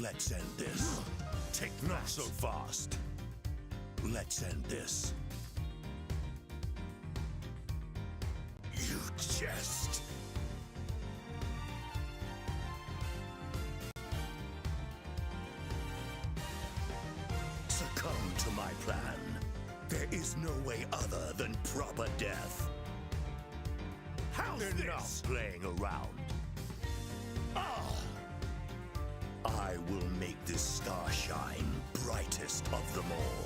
Let's end this. Take not so fast. Let's end this. You jest. Succumb to my plan. There is no way other than proper death. How's this? Not playing around. I will make this star shine brightest of them all.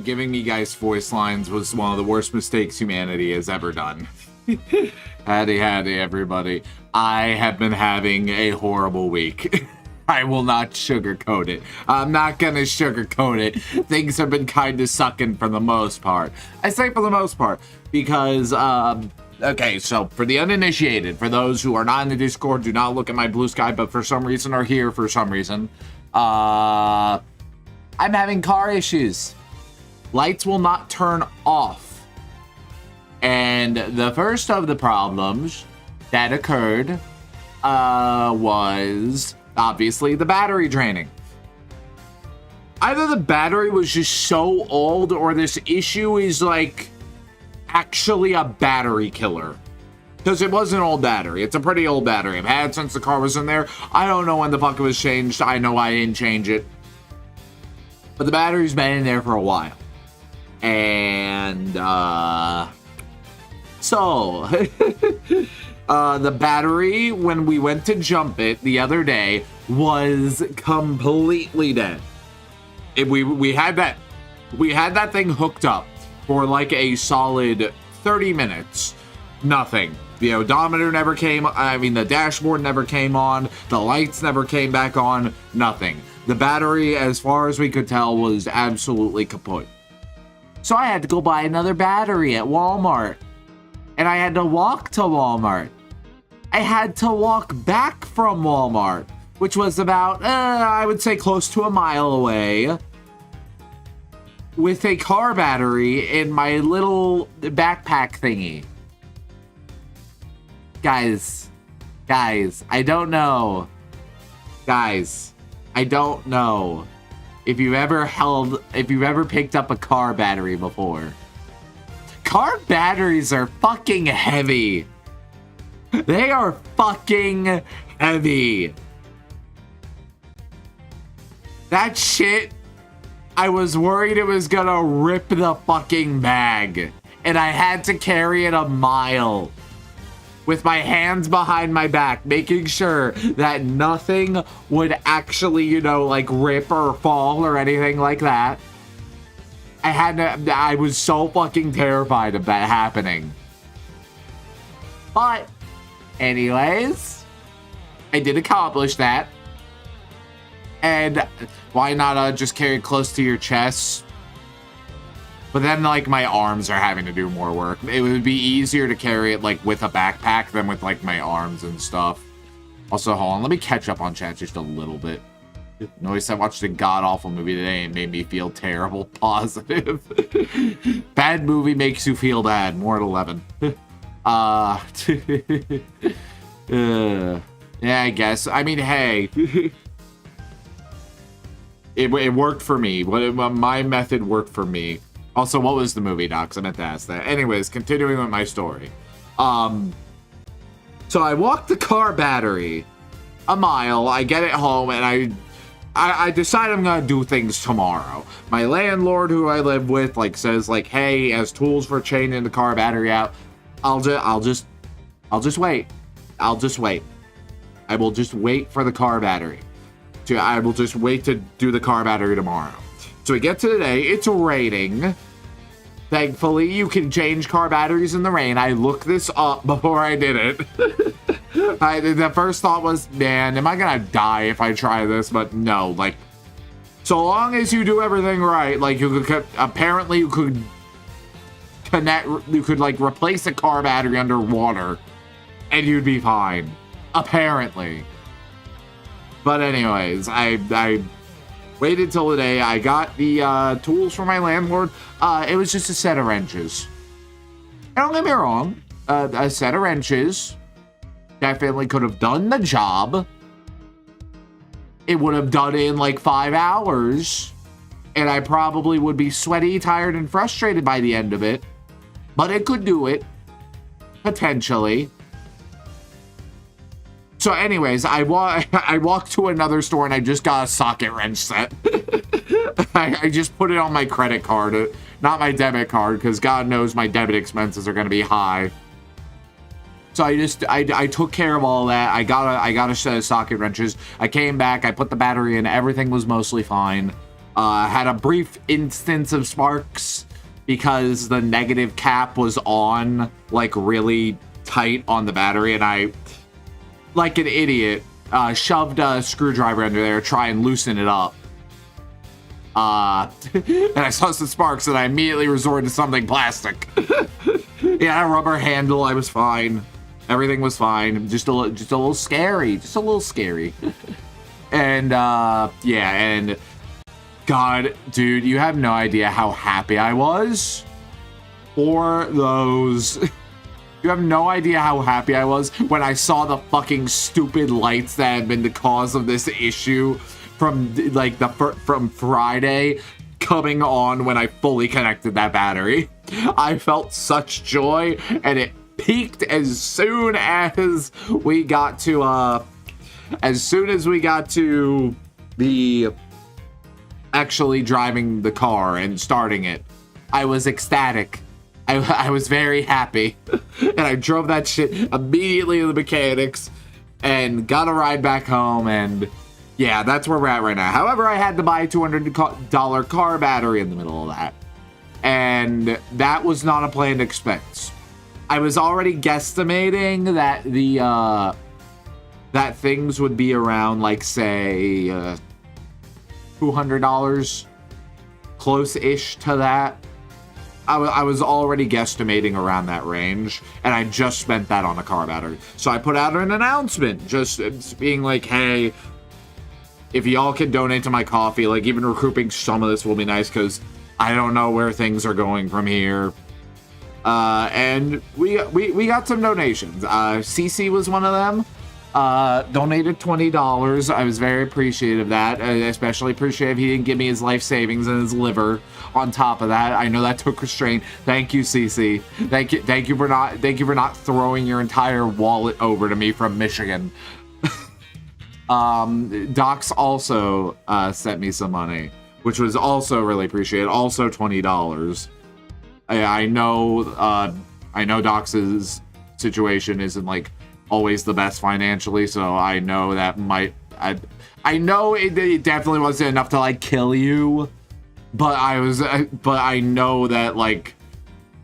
Giving me guys voice lines was one of the worst mistakes humanity has ever done. Howdy, everybody. I have been having a horrible week. I will not sugarcoat it. I'm not gonna sugarcoat it. Things have been kind of sucking for the most part. I say for the most part because, okay, so for the uninitiated, for those who are not in the Discord, do not look at my blue sky, but for some reason are here for some reason, I'm having car issues. Lights will not turn off. And the first of the problems that occurred was obviously the battery draining. Either the battery was just so old or this issue is like actually a battery killer. Because it was an old battery. It's a pretty old battery. I've had it since the car was in there. I don't know when the fuck it was changed. I know I didn't change it. But the battery's been in there for a while. And So, the battery, when we went to jump it the other day, was completely dead. We had that thing hooked up for like a solid 30 minutes. Nothing. The odometer never came, the dashboard never came on, the lights never came back on, nothing. The battery, as far as we could tell, was absolutely kaput. So I had to go buy another battery at Walmart. And I had to walk to Walmart. I had to walk back from Walmart, which was about, I would say close to a mile away, with a car battery in my little backpack thingy. Guys, I don't know. Guys, I don't know if you've ever picked up a car battery before. Car batteries are fucking heavy. They are fucking heavy. That shit, I was worried it was gonna rip the fucking bag. And I had to carry it a mile with my hands behind my back, making sure that nothing would actually, like rip or fall or anything like that. I was so fucking terrified of that happening. But, anyways, I did accomplish that. And why not just carry it close to your chest? But then, my arms are having to do more work. It would be easier to carry it, with a backpack than with, my arms and stuff. Also, hold on. Let me catch up on chat just a little bit. Notice I watched a god-awful movie today and made me feel terrible. Positive. Bad movie makes you feel bad. More at 11. Yeah, I guess. Hey. It worked for me. My method worked for me. Also, what was the movie, Docs? I meant to ask that. Anyways, continuing with my story. So I walked the car battery a mile. I get it home, and I decide I'm gonna do things tomorrow. My landlord, who I live with, says, hey, he has tools for changing the car battery out. I'll just wait. I'll just wait. I will just wait for the car battery. I will just wait to do the car battery tomorrow. So we get to today. It's raining. Thankfully, you can change car batteries in the rain. I looked this up before I did it. The first thought was, man, am I gonna die if I try this? But no, so long as you do everything right, you could apparently you could replace a car battery underwater, and you'd be fine. Apparently. But anyways, I waited till today. I got the tools from my landlord. It was just a set of wrenches. Don't get me wrong. A set of wrenches definitely could have done the job. It would have done it in 5 hours. And I probably would be sweaty, tired, and frustrated by the end of it. But it could do it. Potentially. So anyways, I walked to another store and I just got a socket wrench set. I just put it on my credit card, not my debit card, because God knows my debit expenses are going to be high. So I took care of all that. I got a set of socket wrenches. I came back, I put the battery in, everything was mostly fine. Had a brief instance of sparks because the negative cap was on, really tight on the battery, and I, like an idiot, shoved a screwdriver under there to try and loosen it up. And I saw some sparks and I immediately resorted to something plastic. Yeah, a rubber handle, I was fine. Everything was fine. Just a little scary. Just a little scary. And, yeah, and God, dude, you have no idea how happy I was for those. You have no idea how happy I was when I saw the fucking stupid lights that had been the cause of this issue from from Friday coming on when I fully connected that battery. I felt such joy, and it peaked as soon as we got to the actually driving the car and starting it. I was ecstatic. I was very happy. And I drove that shit immediately to the mechanics and got a ride back home, and yeah, that's where we're at right now. However, I had to buy a $200 car battery in the middle of that, and that was not a planned expense. I was already guesstimating that the that things would be around, like, say, $200, close-ish to that. I was already guesstimating around that range, and I just spent that on a car battery. So I put out an announcement, just being like, hey, if y'all can donate to my coffee, like, even recouping some of this will be nice, because I don't know where things are going from here. And we got some donations. CC was one of them. Donated $20. I was very appreciative of that. I especially appreciative he didn't give me his life savings and his liver on top of that. I know that took restraint. Thank you, CC. Thank you for not throwing your entire wallet over to me from Michigan. Docs also sent me some money, which was also really appreciated. Also $20. I know Docs' situation isn't, like, always the best financially, so I know that I know it definitely wasn't enough to, like, kill you, but I know that, like,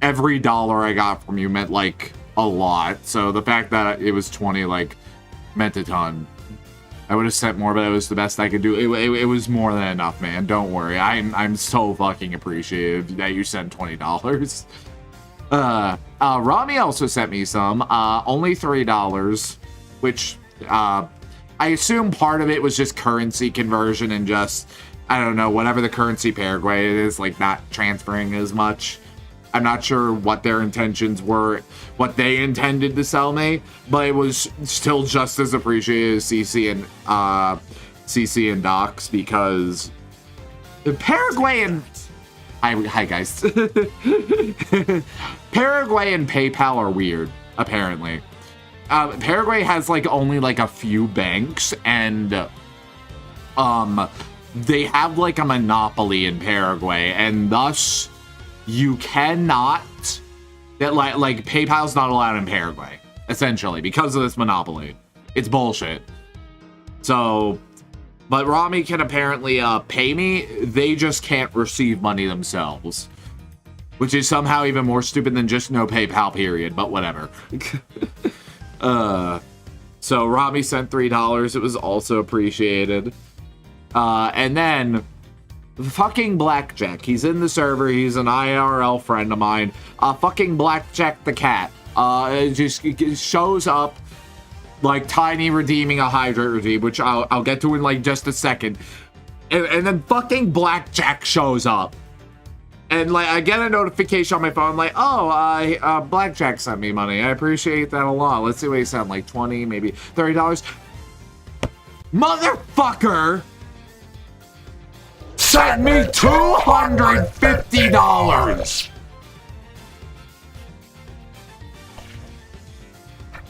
every dollar I got from you meant, like, a lot. So the fact that it was 20, like, meant a ton. I would have sent more, but it was the best I could do. It was more than enough, man. Don't worry. I'm so fucking appreciative that you sent $20. Rami also sent me some, only $3, which, I assume part of it was just currency conversion and just, I don't know, whatever the currency Paraguay is, like, not transferring as much. I'm not sure what their intentions were, what they intended to sell me, but it was still just as appreciated as CC and Docs, because the Paraguayan... Hi guys. Paraguay and PayPal are weird, apparently. Paraguay has, like, only, like, a few banks, and they have, like, a monopoly in Paraguay, and thus you cannot, like PayPal's not allowed in Paraguay, essentially, because of this monopoly. It's bullshit. So, but Rami can apparently pay me. They just can't receive money themselves, which is somehow even more stupid than just no PayPal, period, but whatever. So Rami sent $3. It was also appreciated. And then fucking Blackjack. He's in the server. He's an IRL friend of mine. Fucking Blackjack the cat. Just shows up like Tiny redeeming a Hydrate redeem, which I'll get to in, like, just a second. And then fucking Blackjack shows up. And, like, I get a notification on my phone, like, oh, Blackjack sent me money. I appreciate that a lot. Let's see what he sent, like, $20, maybe $30. Motherfucker sent me $250.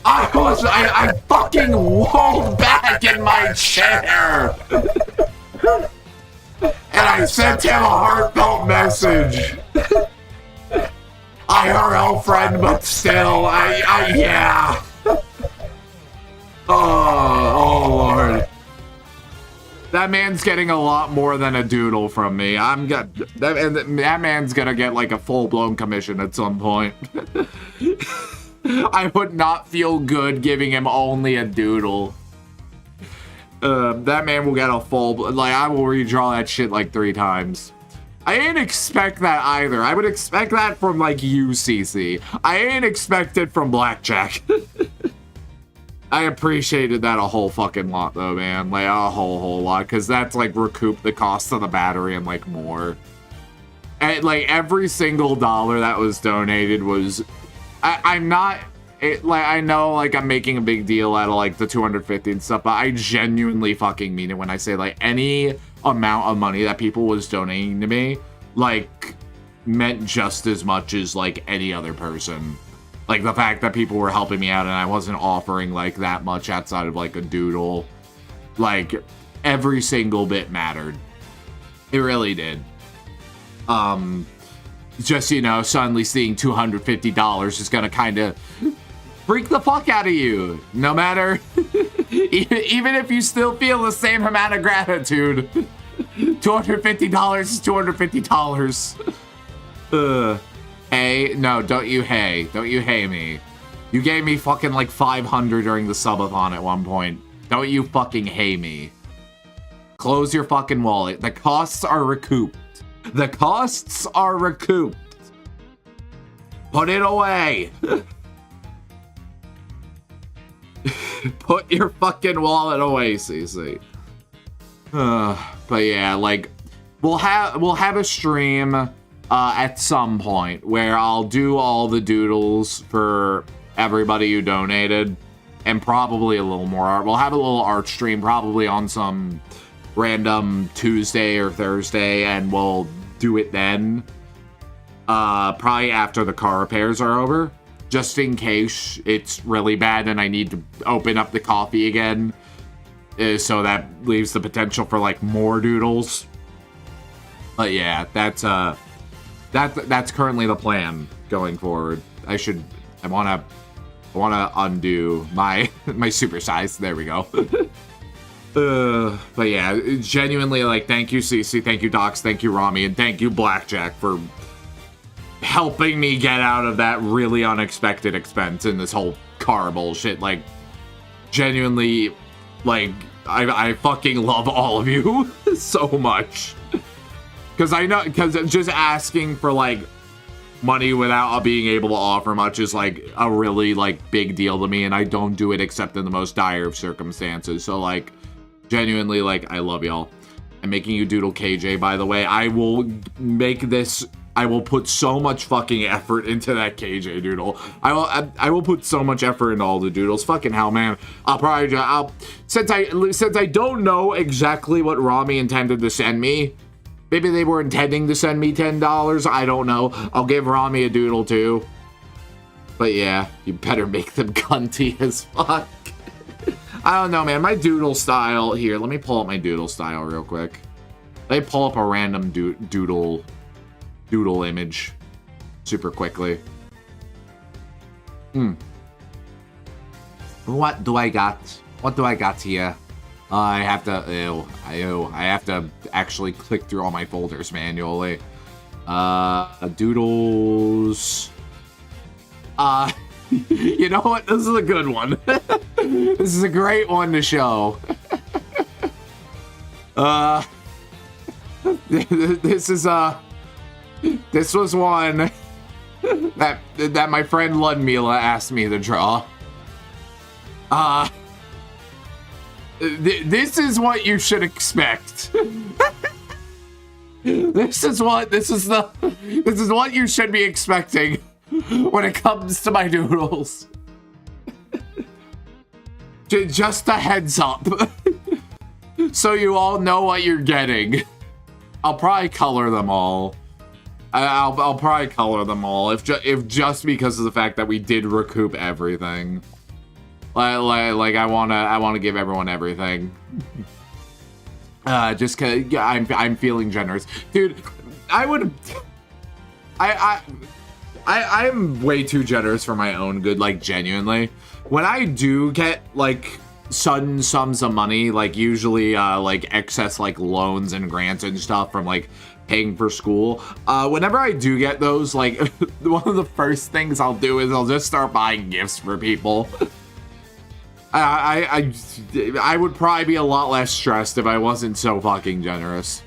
I fucking rolled back in my chair. And I sent him a heartfelt message. IRL friend, but still, yeah. Oh, Lord. That man's getting a lot more than a doodle from me. That man's gonna get, like, a full-blown commission at some point. I would not feel good giving him only a doodle. That man will get a full... Like, I will redraw that shit, like, 3 times. I didn't expect that either. I would expect that from, like, UCC. I didn't expect it from Blackjack. I appreciated that a whole fucking lot, though, man. Like, a whole lot. Because that's, like, recouped the cost of the battery and, like, more. And, like, every single dollar that was donated was... I'm not... I know, like, I'm making a big deal out of, like, the 250 and stuff, but I genuinely fucking mean it when I say, like, any amount of money that people was donating to me, like, meant just as much as, like, any other person. Like, the fact that people were helping me out and I wasn't offering, like, that much outside of, like, a doodle. Like, every single bit mattered. It really did. just, you know, suddenly seeing $250 is gonna kind of freak the fuck out of you. No matter, even if you still feel the same amount of gratitude, $250 is $250. Hey, no, don't you hey me. You gave me fucking like 500 during the subathon at one point. Don't you fucking hey me. Close your fucking wallet. The costs are recouped. The costs are recouped. Put it away. Put your fucking wallet away, CC. But yeah, like we'll have a stream at some point where I'll do all the doodles for everybody who donated, and probably a little more art. We'll have a little art stream probably on some random Tuesday or Thursday, and we'll do it then. Probably after the car repairs are over, just in case it's really bad and I need to open up the coffee again. So that leaves the potential for like more doodles. But yeah, that's currently the plan going forward. I wanna undo my supersize. There we go. But yeah, genuinely, like, thank you, CC, thank you, Docs, thank you, Rami, and thank you, Blackjack, for helping me get out of that really unexpected expense in this whole car bullshit. Like, genuinely, like, I fucking love all of you so much. Because just asking for, like, money without being able to offer much is, like, a really, like, big deal to me, and I don't do it except in the most dire of circumstances. So, like, genuinely, like, I love y'all. I'm making you doodle KJ, by the way. I will put so much fucking effort into that KJ doodle. I will put so much effort into all the doodles. Fucking hell, man. Since I don't know exactly what Rami intended to send me, maybe they were intending to send me $10. I don't know. I'll give Rami a doodle too. But yeah, you better make them cunty as fuck. I don't know, man. My doodle style here. Let me pull up my doodle style real quick. Let me pull up a random doodle image super quickly. What do I got? What do I got here? I have to actually click through all my folders manually. Doodles. You know what? This is a good one. This is a great one to show. This was one that my friend Ludmila asked me to draw. This is what you should expect. This is what you should be expecting when it comes to my doodles. Just a heads up. So you all know what you're getting. I'll probably color them all. I'll probably color them all if just because of the fact that we did recoup everything. Like I wanna give everyone everything. Just cause I'm feeling generous, dude. I'm way too generous for my own good. Like, genuinely, when I do get like sudden sums of money, like usually like excess like loans and grants and stuff from like paying for school, whenever I do get those, like one of the first things I'll do is I'll just start buying gifts for people. I would probably be a lot less stressed if I wasn't so fucking generous.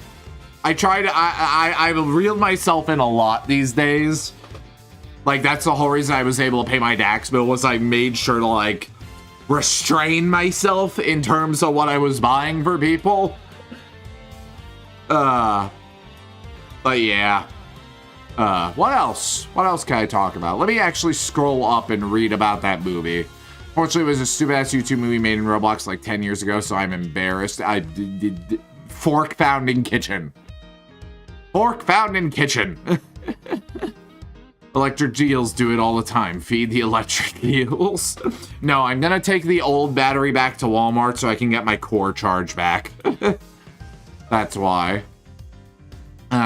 I've reeled myself in a lot these days. Like, that's the whole reason I was able to pay my DAX bill, was I made sure to, like, restrain myself in terms of what I was buying for people. But yeah. What else? What else can I talk about? Let me actually scroll up and read about that movie. Fortunately, it was a stupid-ass YouTube movie made in Roblox like 10 years ago, so I'm embarrassed. I did fork found in kitchen. Fork found in kitchen. Electric eels do it all the time. Feed the electric eels. No, I'm gonna take the old battery back to Walmart so I can get my core charge back. That's why.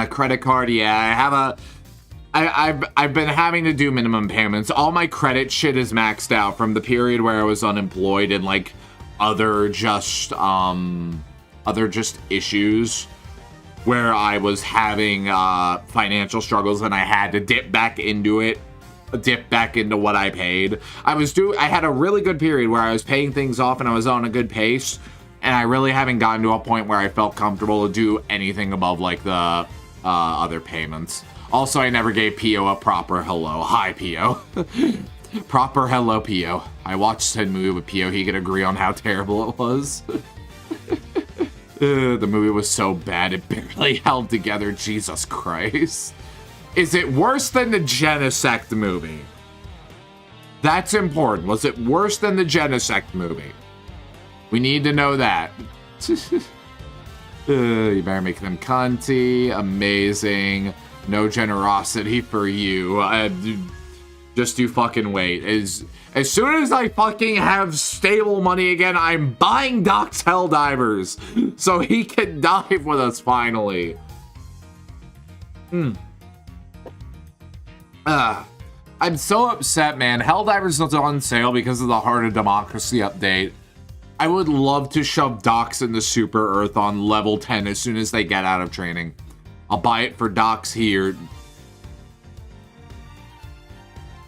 Credit card, yeah, I've been having to do minimum payments. All my credit shit is maxed out from the period where I was unemployed and like other just issues where I was having financial struggles and I had to dip back into what I paid. I had a really good period where I was paying things off and I was on a good pace, and I really haven't gotten to a point where I felt comfortable to do anything above like the other payments. Also, I never gave Pio a proper hello. Hi, Pio. Proper hello, Pio. I watched a movie with Pio. He could agree on how terrible it was. The movie was so bad, it barely held together. Jesus Christ. Is it worse than the Genesect movie? That's important. Was it worse than the Genesect movie? We need to know that. You better make them cunty. Amazing. No generosity for you. Just you fucking wait. As soon as I fucking have stable money again, I'm buying Doc's Helldivers so he can dive with us finally. I'm so upset, man. Helldivers is on sale because of the Heart of Democracy update. I would love to shove Docs into Super Earth on level 10 as soon as they get out of training. I'll buy it for Docs here.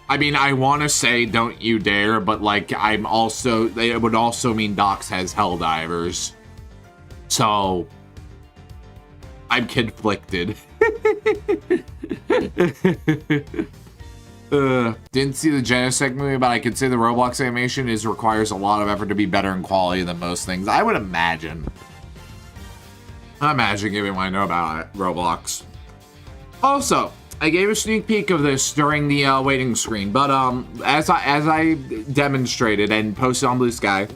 I mean, I want to say don't you dare, but like it would also mean Docs has Helldivers. So I'm conflicted. Didn't see the Genesect movie, but I could say the Roblox animation requires a lot of effort to be better in quality than most things. I would imagine. Given what I know about Roblox. Also, I gave a sneak peek of this during the waiting screen, but as I demonstrated and posted on Blue Sky,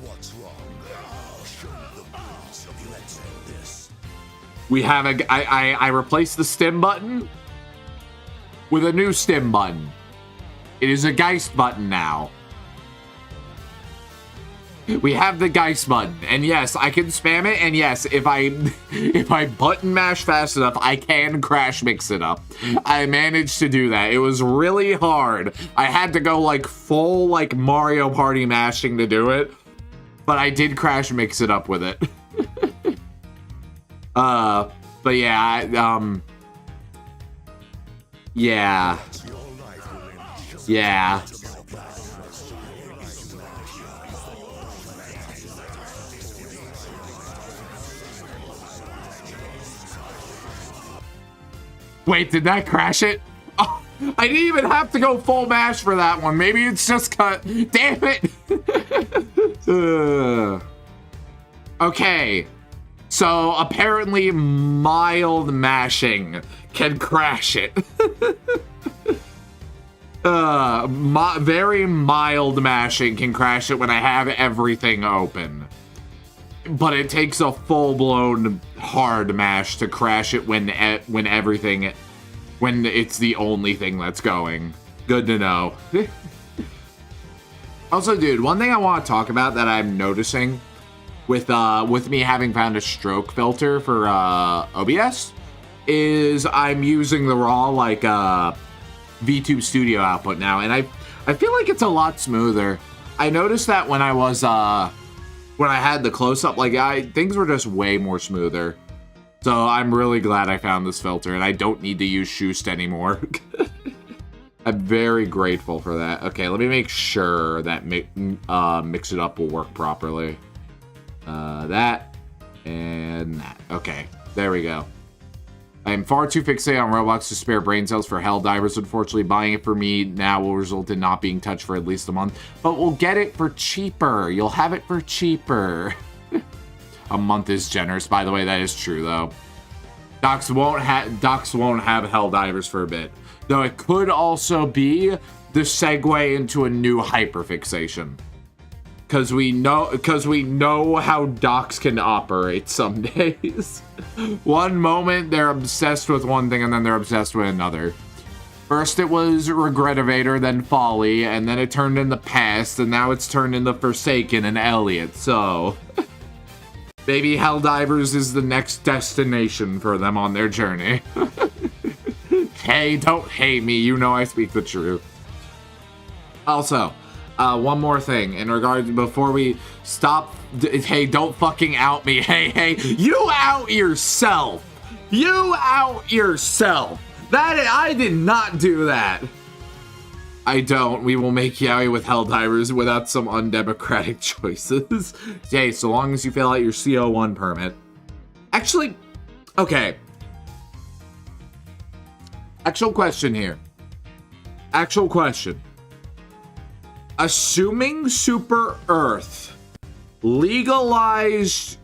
we have I replaced the stim button with a new stim button. It is a Geist button now. We have the Geist button, and yes, I can spam it, and yes, if I button mash fast enough, I can crash mix it up. I managed to do that. It was really hard. I had to go like full like Mario Party mashing to do it, but I did crash mix it up with it. But yeah, yeah. Wait, did that crash it? Oh, I didn't even have to go full mash for that one. Maybe it's just cut. Damn it. Okay. So apparently mild mashing can crash it. Very mild mashing can crash it when I have everything open. But it takes a full-blown hard mash to crash it when it's the only thing that's going. Good to know. Also, dude, one thing I want to talk about that I'm noticing with me having found a stroke filter for OBS is I'm using the raw like VTube Studio output now, and I feel like it's a lot smoother. I noticed that when I was when I had the close-up, like things were just way more smoother. So I'm really glad I found this filter, and I don't need to use Shoost anymore. I'm very grateful for that. Okay, let me make sure that mix it up will work properly. That and that. Okay, there we go. I am far too fixated on Roblox to spare brain cells for Helldivers. Unfortunately, buying it for me now will result in not being touched for at least a month. But we'll get it for cheaper. You'll have it for cheaper. A month is generous. By the way, that is true, though. Docs won't have Helldivers for a bit. Though it could also be the segue into a new hyperfixation. Because we know how Docs can operate some days. One moment they're obsessed with one thing and then they're obsessed with another. First it was Regretivator, then Folly, and then it turned into Past, and now it's turned into Forsaken and Elliot, so... Maybe Helldivers is the next destination for them on their journey. okay? Don't hate me. You know I speak the truth. Also, one more thing in regards before we stop. Hey, don't fucking out me. Hey, you out yourself. You out yourself. I did not do that. I don't. We will make Yaoi with Helldivers without some undemocratic choices. Hey, so long as you fill out your CO1 permit. Actually, okay. Actual question here. Actual question. Assuming Super Earth legalized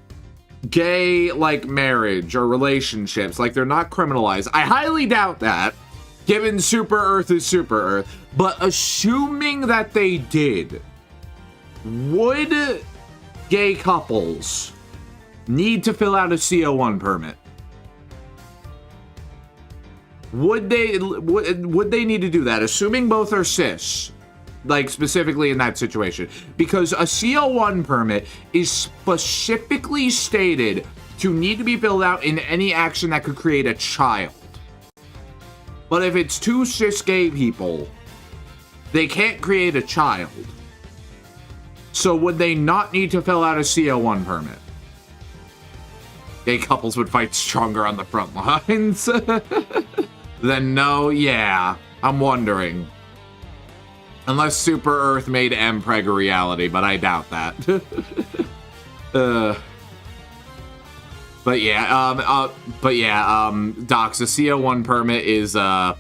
gay, like, marriage or relationships, like they're not criminalized. I highly doubt that, given Super Earth is Super Earth. But assuming that they did, would gay couples need to fill out a CO1 permit? Would they need to do that, assuming both are cis? Like, specifically in that situation. Because a CO1 permit is specifically stated to need to be filled out in any action that could create a child. But if it's two cis gay people, they can't create a child. So would they not need to fill out a CO1 permit? Gay couples would fight stronger on the front lines. Then no, yeah. I'm wondering. Unless Super Earth made MPreg a reality, but I doubt that. But yeah, Docs, a CO1 permit is, a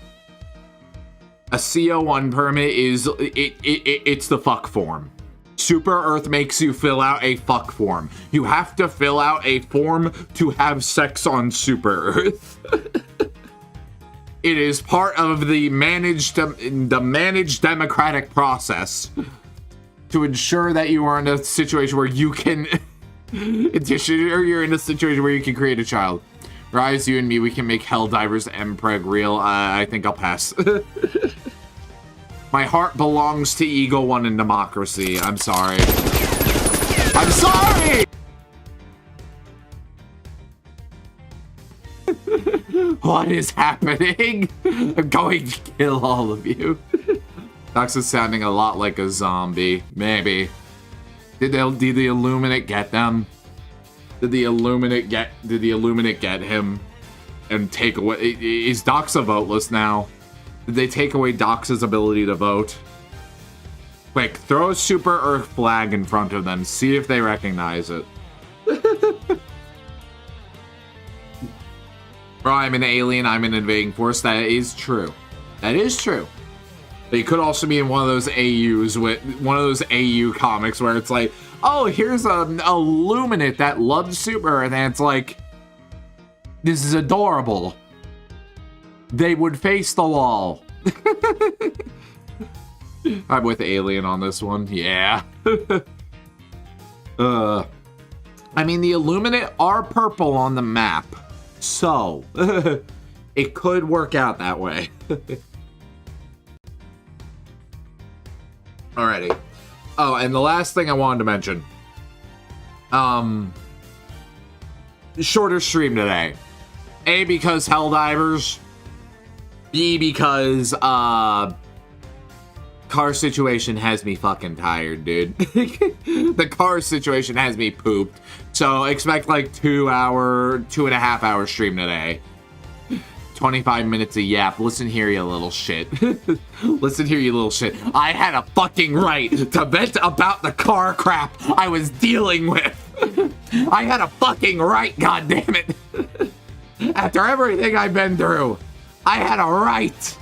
CO1 permit is, it's the fuck form. Super Earth makes you fill out a fuck form. You have to fill out a form to have sex on Super Earth. It is part of the managed democratic process to ensure that you are in a situation where you can, you're in a situation where you can create a child. Rise, you and me, we can make Helldivers MPreg real. I think I'll pass. My heart belongs to Eagle One and democracy. I'm sorry. I'm sorry! What is happening? I'm going to kill all of you. Dox is sounding a lot like a zombie. Maybe. Did the Illuminate get them? Did the Illuminate get him? And take away... Is Dox a voteless now? Did they take away Dox's ability to vote? Quick, throw a Super Earth flag in front of them. See if they recognize it. Bro, I'm an alien, I'm an invading force. That is true. That is true. But you could also be in one of those AUs with one of those AU comics where it's like, oh, here's an Illuminate that loves Super Earth, and it's like, this is adorable. They would face the wall. I'm with Alien on this one. Yeah. I mean, the Illuminate are purple on the map. So, it could work out that way. Alrighty. Oh, and the last thing I wanted to mention. Shorter stream today. A, because Helldivers. B, because, car situation has me fucking tired, dude. The car situation has me pooped. So expect like 2.5 hour stream today. 25 minutes of yap. Listen here, you little shit. Listen here, you little shit. I had a fucking right to vent about the car crap I was dealing with. I had a fucking right, goddammit. After everything I've been through, I had a right.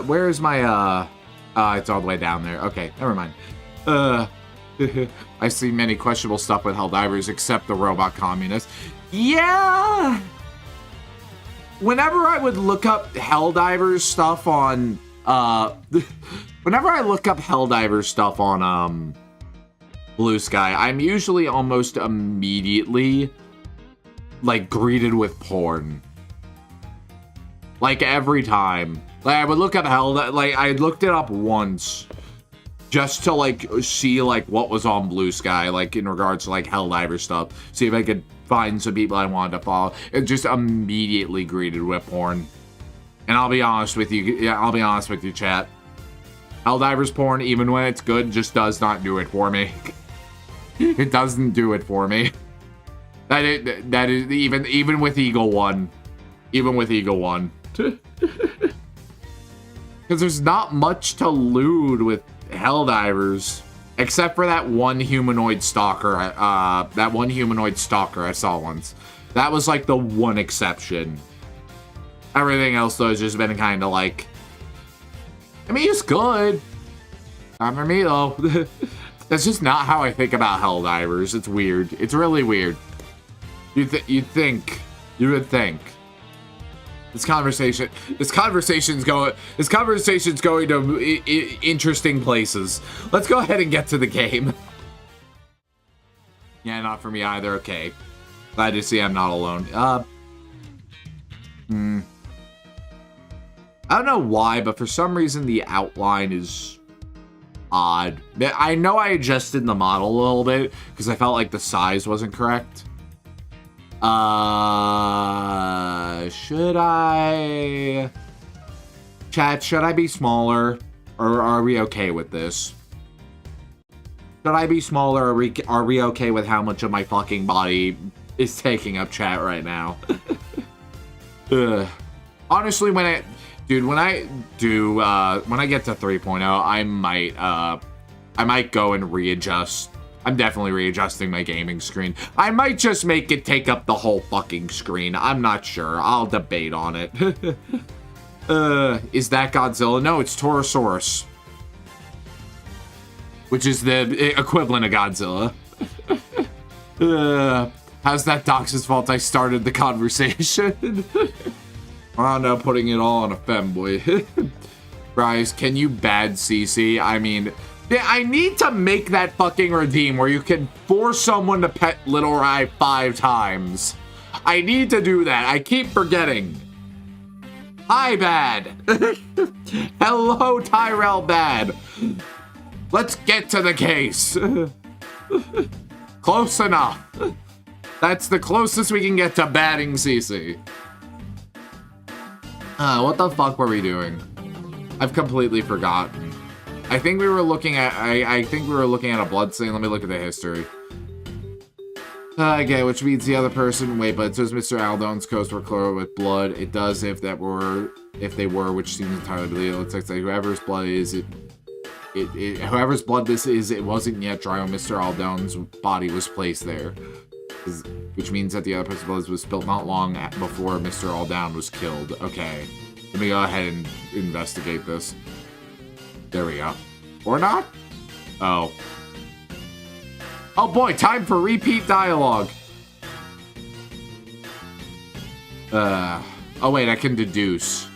Where's my, it's all the way down there. Okay, never mind. I see many questionable stuff with Helldivers, except the robot communist. Yeah! Whenever I would look up Helldivers stuff on, whenever I look up Helldivers stuff on, Blue Sky, I'm usually almost immediately, like, greeted with porn. Like, every time. Like, I would look up I looked it up once. Just to, like, see, like, what was on Blue Sky, like, in regards to, like, Helldiver stuff. See if I could find some people I wanted to follow. It just immediately greeted with porn. And I'll be honest with you. Yeah, I'll be honest with you, chat. Helldivers porn, even when it's good, just does not do it for me. It doesn't do it for me. That is even with Eagle 1. Even with Eagle 1. Because there's not much to lewd with Helldivers. Except for that one humanoid stalker. That one humanoid stalker I saw once. That was like the one exception. Everything else, though, has just been kind of like... I mean, it's good. Not for me, though. That's just not how I think about Helldivers. It's weird. It's really weird. You would think. This conversation's going to interesting places. Let's go ahead and get to the game. Yeah, not for me either. Okay. Glad to see I'm not alone. I don't know why, but for some reason the outline is odd. I know I adjusted the model a little bit because I felt like the size wasn't correct. Should I... Chat, should I be smaller? Or are we okay with this? Should I be smaller? Are we okay with how much of my fucking body is taking up chat right now? Honestly, when I get to 3.0, I might go and readjust. I'm definitely readjusting my gaming screen. I might just make it take up the whole fucking screen. I'm not sure. I'll debate on it. Is that Godzilla? No, it's Torosaurus. Which is the equivalent of Godzilla. How's that Dox's fault I started the conversation? I'm now putting it all on a femboy. Bryce, can you bad CC? I mean... I need to make that fucking redeem where you can force someone to pet Little Rai 5 times. I need to do that. I keep forgetting. Hi, Bad. Hello, Tyrell Bad. Let's get to the case. Close enough. That's the closest we can get to batting CC. What the fuck were we doing? I've completely forgotten. I think we were looking at a bloodstain. Let me look at the history. Okay, which means the other person. Wait, but it says Mr. Aldone's coats were clothed with blood. It does if they were, which seems entirely believable. It looks like whoever's blood is whoever's blood this is, it wasn't yet dry when Mr. Aldone's body was placed there. Which means that the other person's blood was spilled not long before Mr. Aldone was killed. Okay, let me go ahead and investigate this. There we go. Or not? Oh. Oh boy, time for repeat dialogue. Oh wait, I can deduce.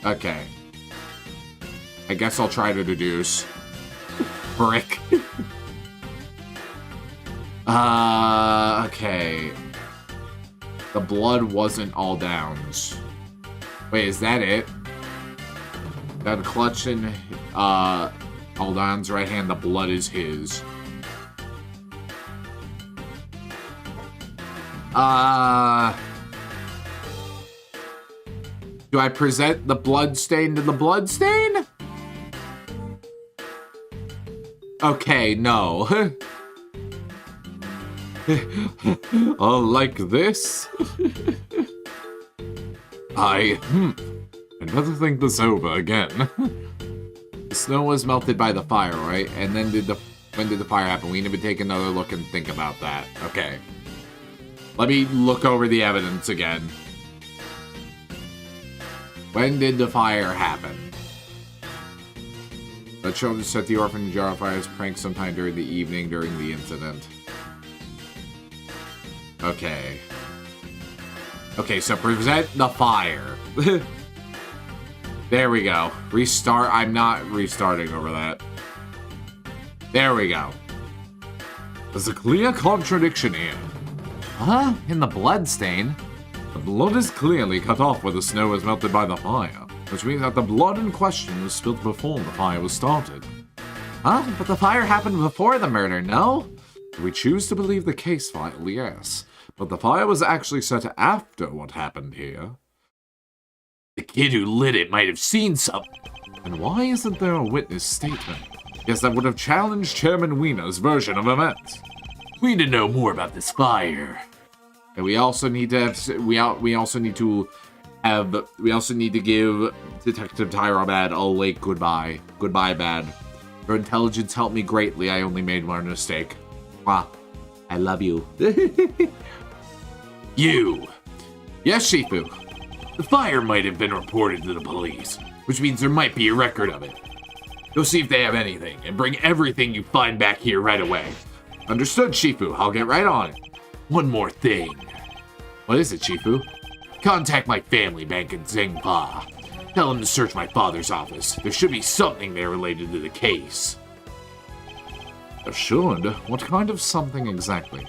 Okay. I guess I'll try to deduce. Brick. Okay. The blood wasn't Aldone's. Wait, is that it? Got clutched in Aldone's right hand, the blood is his. Do I present the bloodstain to the bloodstain? Okay, no. Oh, like this? I'd better think this over again. The snow was melted by the fire, right? And then when did the fire happen? We need to take another look and think about that. Okay. Let me look over the evidence again. When did the fire happen? The children set the orphanage on fire as prank sometime during the evening during the incident. Okay. Okay, so present the fire. There we go. Restart. I'm not restarting over that. There we go. There's a clear contradiction here. Huh? In the bloodstain? The blood is clearly cut off where the snow was melted by the fire, which means that the blood in question was spilled before the fire was started. Huh? But the fire happened before the murder, no? We choose to believe the case file, yes. But the fire was actually set after what happened here. The kid who lit it might have seen something. And why isn't there a witness statement? Yes, that would have challenged Chairman Wiener's version of events. We need to know more about this fire. And we also need to have, we also need to give Detective Tyrobad a late goodbye. Goodbye, Bad. Your intelligence helped me greatly. I only made one mistake. Ah, I love you. You. Yes, Shifu. The fire might have been reported to the police, which means there might be a record of it. Go see if they have anything, and bring everything you find back here right away. Understood, Shifu. I'll get right on it. One more thing. What is it, Shifu? Contact my family bank in Zingpa. Tell them to search my father's office. There should be something there related to the case. Should? What kind of something exactly?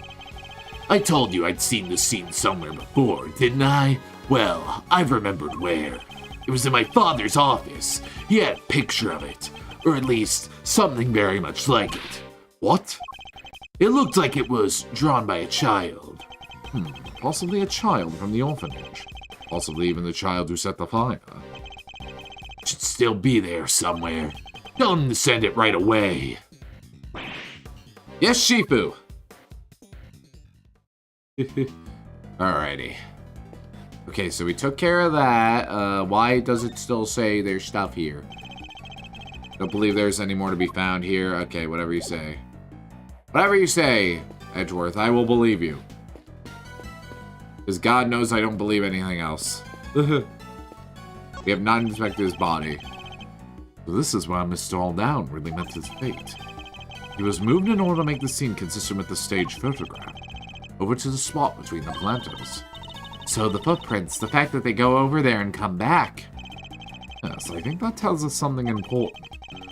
I told you I'd seen this scene somewhere before, didn't I? Well, I've remembered where. It was in my father's office. He had a picture of it. Or at least, something very much like it. What? It looked like it was drawn by a child. Possibly a child from the orphanage. Possibly even the child who set the fire. It should still be there somewhere. Tell them to send it right away. Yes, Shifu! Alrighty. Okay, so we took care of that. Why does it still say there's stuff here? Don't believe there's any more to be found here. Okay, whatever you say. Whatever you say, Edgeworth, I will believe you. Because God knows I don't believe anything else. We have not inspected his body. So this is why Mr. All Down really meant his fate. He was moved in order to make the scene consistent with the stage photograph. Over to the spot between the plantos. So the footprints, the fact that they go over there and come back. Yes, I think that tells us something important.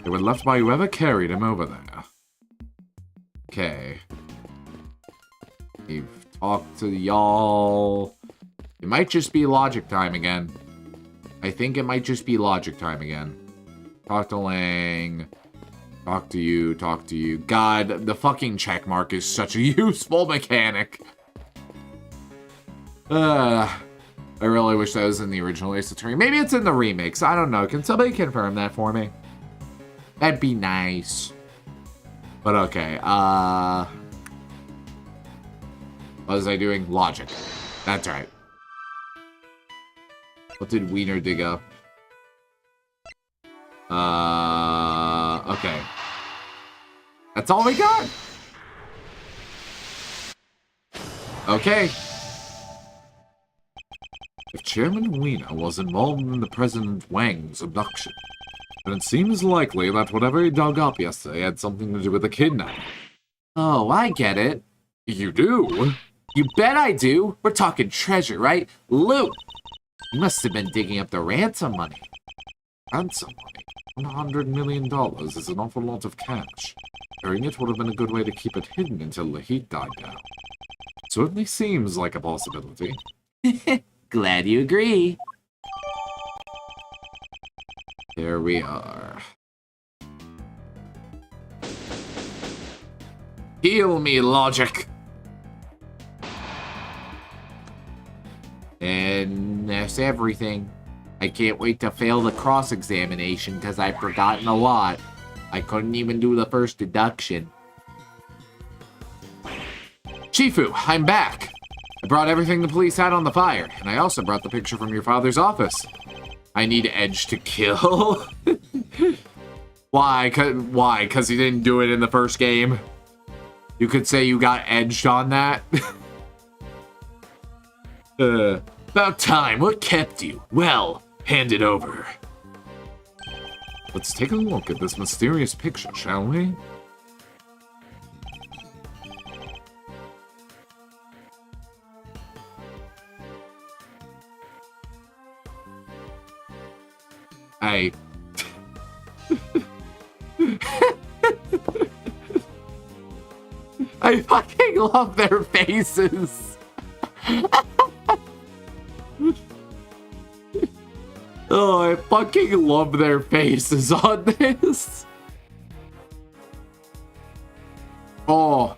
They were left by whoever carried him over there. Okay. We've talked to y'all. It might just be logic time again. I think it might just be logic time again. Talk to Lang. Talk to you, talk to you. God, the fucking checkmark is such a useful mechanic. I really wish that was in the original Ace Attorney. Maybe it's in the remakes. I don't know. Can somebody confirm that for me? That'd be nice. But okay. What was I doing? Logic. That's right. What did Wiener dig up? Okay. That's all we got? Okay. If Chairman Wiener was involved in the President Wang's abduction, then it seems likely that whatever he dug up yesterday had something to do with the kidnapping. Oh, I get it. You do? You bet I do. We're talking treasure, right? Loot. He must have been digging up the ransom money. Ransom money? $100 million is an awful lot of cash. Carrying it would have been a good way to keep it hidden until the heat died down. Certainly seems like a possibility. Glad you agree. Here we are. Heal me, logic! And that's everything. I can't wait to fail the cross-examination because I've forgotten a lot. I couldn't even do the first deduction. Shifu, I'm back! I brought everything the police had on the fire, and I also brought the picture from your father's office. I need Edge to kill. Why? Why? Because he didn't do it in the first game? You could say you got edged on that. About time. What kept you? Well, hand it over. Let's take a look at this mysterious picture, shall we? I fucking love their faces. Oh, I fucking love their faces on this. Oh,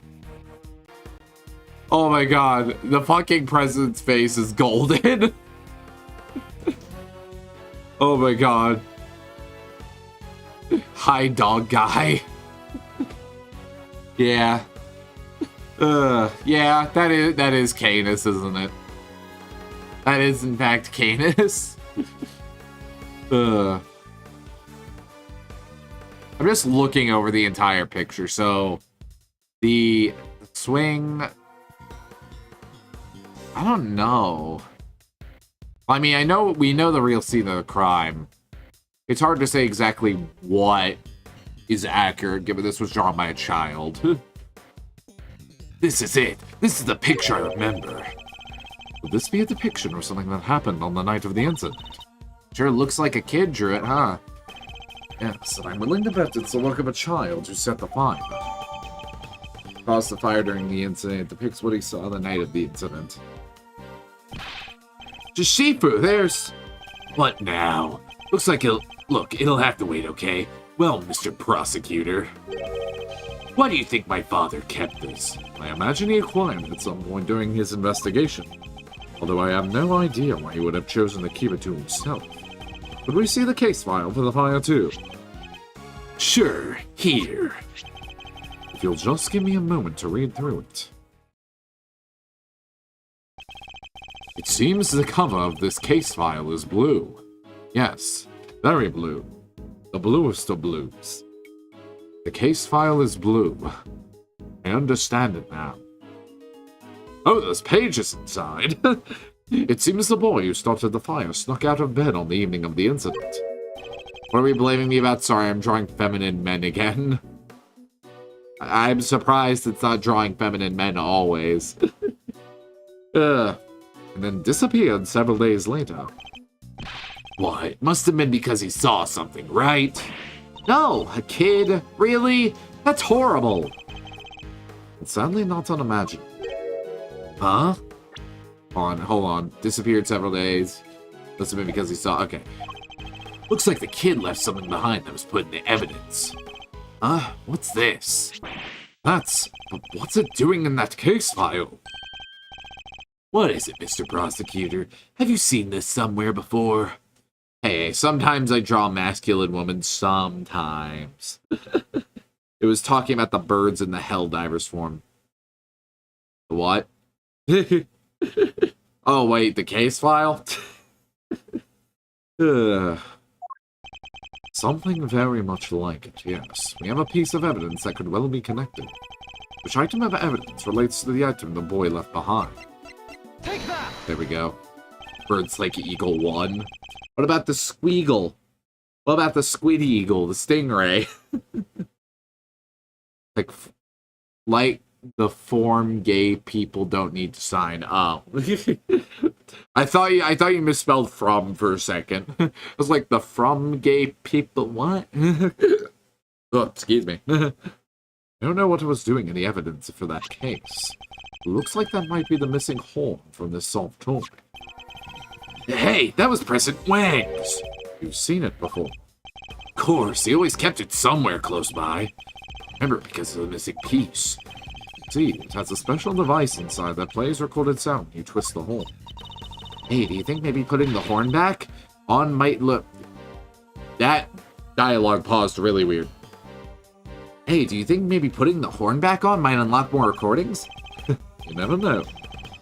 Oh my god, the fucking president's face is golden. Oh my god. Hi, dog guy. Yeah. Yeah, that is Canis, isn't it? That is in fact Canis. I'm just looking over the entire picture. So the swing, I don't know. I mean, we know the real scene of the crime. It's hard to say exactly what is accurate, given this was drawn by a child. This is it. This is the picture I remember. Would this be a depiction of something that happened on the night of the incident? Sure looks like a kid drew it, huh? Yes, and I'm willing to bet it's the work of a child who set the fire. Caused the fire during the incident. It depicts what he saw the night of the incident. Shifu, there's... What now? Looks like it'll have to wait, okay? Well, Mr. Prosecutor. Why do you think my father kept this? I imagine he acquired it at some point during his investigation. Although I have no idea why he would have chosen to keep it to himself. Could we see the case file for the file too? Sure, here. If you'll just give me a moment to read through it. It seems the cover of this case file is blue. Yes, very blue. The bluest of blues. The case file is blue. I understand it now. Oh, there's pages inside. It seems the boy who started the fire snuck out of bed on the evening of the incident. What are we blaming me about? Sorry, I'm drawing feminine men again. I'm surprised it's not drawing feminine men always. And then disappeared several days later. Why, it must have been because he saw something, right? No, a kid? Really? That's horrible. It's sadly not unimaginable. Huh? Hold on. Disappeared several days. Must have been because he saw... Okay. Looks like the kid left something behind that was put into evidence. What's this? But what's it doing in that case file? What is it, Mr. Prosecutor? Have you seen this somewhere before? Hey, sometimes I draw masculine women. Sometimes. It was talking about the birds in the Helldivers form. What? Oh, wait, the case file? Something very much like it, yes. We have a piece of evidence that could well be connected. Which item of evidence relates to the item the boy left behind? Take that! There we go. Birds like Eagle 1. What about the Squeagle? What about the Squid Eagle, the Stingray? like the form gay people don't need to sign up. I thought you misspelled from for a second. I was like, the from gay people, what? Oh, excuse me. I don't know what I was doing in the evidence for that case. It looks like that might be the missing horn from this solved toy. Hey, that was President Wang's. You've seen it before. Of course, he always kept it somewhere close by. Remember, because of the missing piece. See, it has a special device inside that plays recorded sound when you twist the horn. Hey, do you think maybe putting the horn back on might look... That dialogue paused really weird. Hey, do you think maybe putting the horn back on might unlock more recordings? You never know.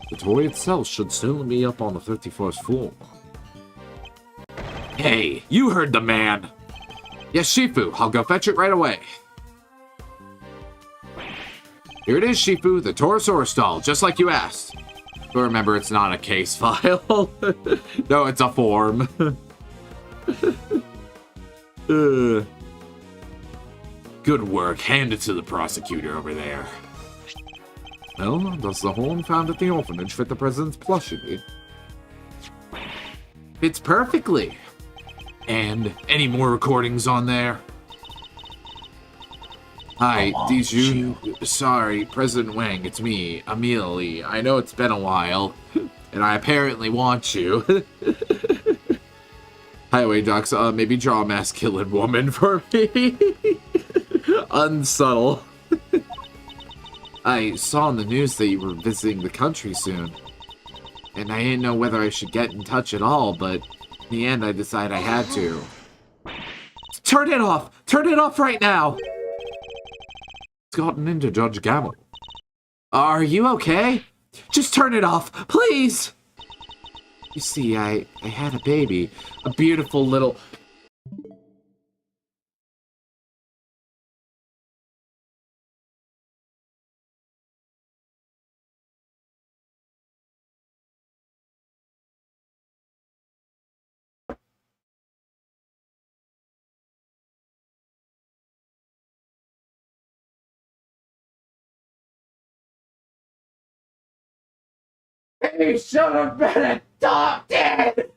The toy itself should still be up on the 51st floor. Hey, you heard the man. Yes, Shifu, I'll go fetch it right away. Here it is, Shifu, the Torosaurus doll, just like you asked. But remember, it's not a case file. No, it's a form. Good work. Hand it to the prosecutor over there. Well, does the horn found at the orphanage fit the president's plushie? Fits perfectly. And any more recordings on there? Hi, Dijun. Sorry, President Wang, it's me, Amelie. I know it's been a while, and I apparently want you. Highway Ducks, maybe draw a masculine woman for me. Unsubtle. I saw on the news that you were visiting the country soon. And I didn't know whether I should get in touch at all, but in the end I decided I had to. Turn it off! Turn it off right now! It's gotten into Judge Gamble. Are you okay? Just turn it off, please! You see, I had a baby. A beautiful little... He should have been adopted!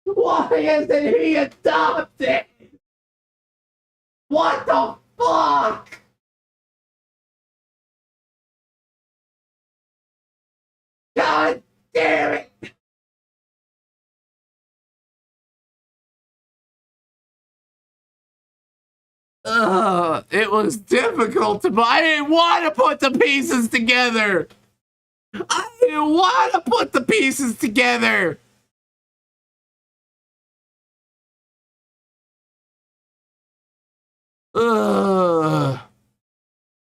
Why isn't he adopted? What the fuck? God damn it! It was difficult to... I didn't want to put the pieces together! I didn't want to put the pieces together!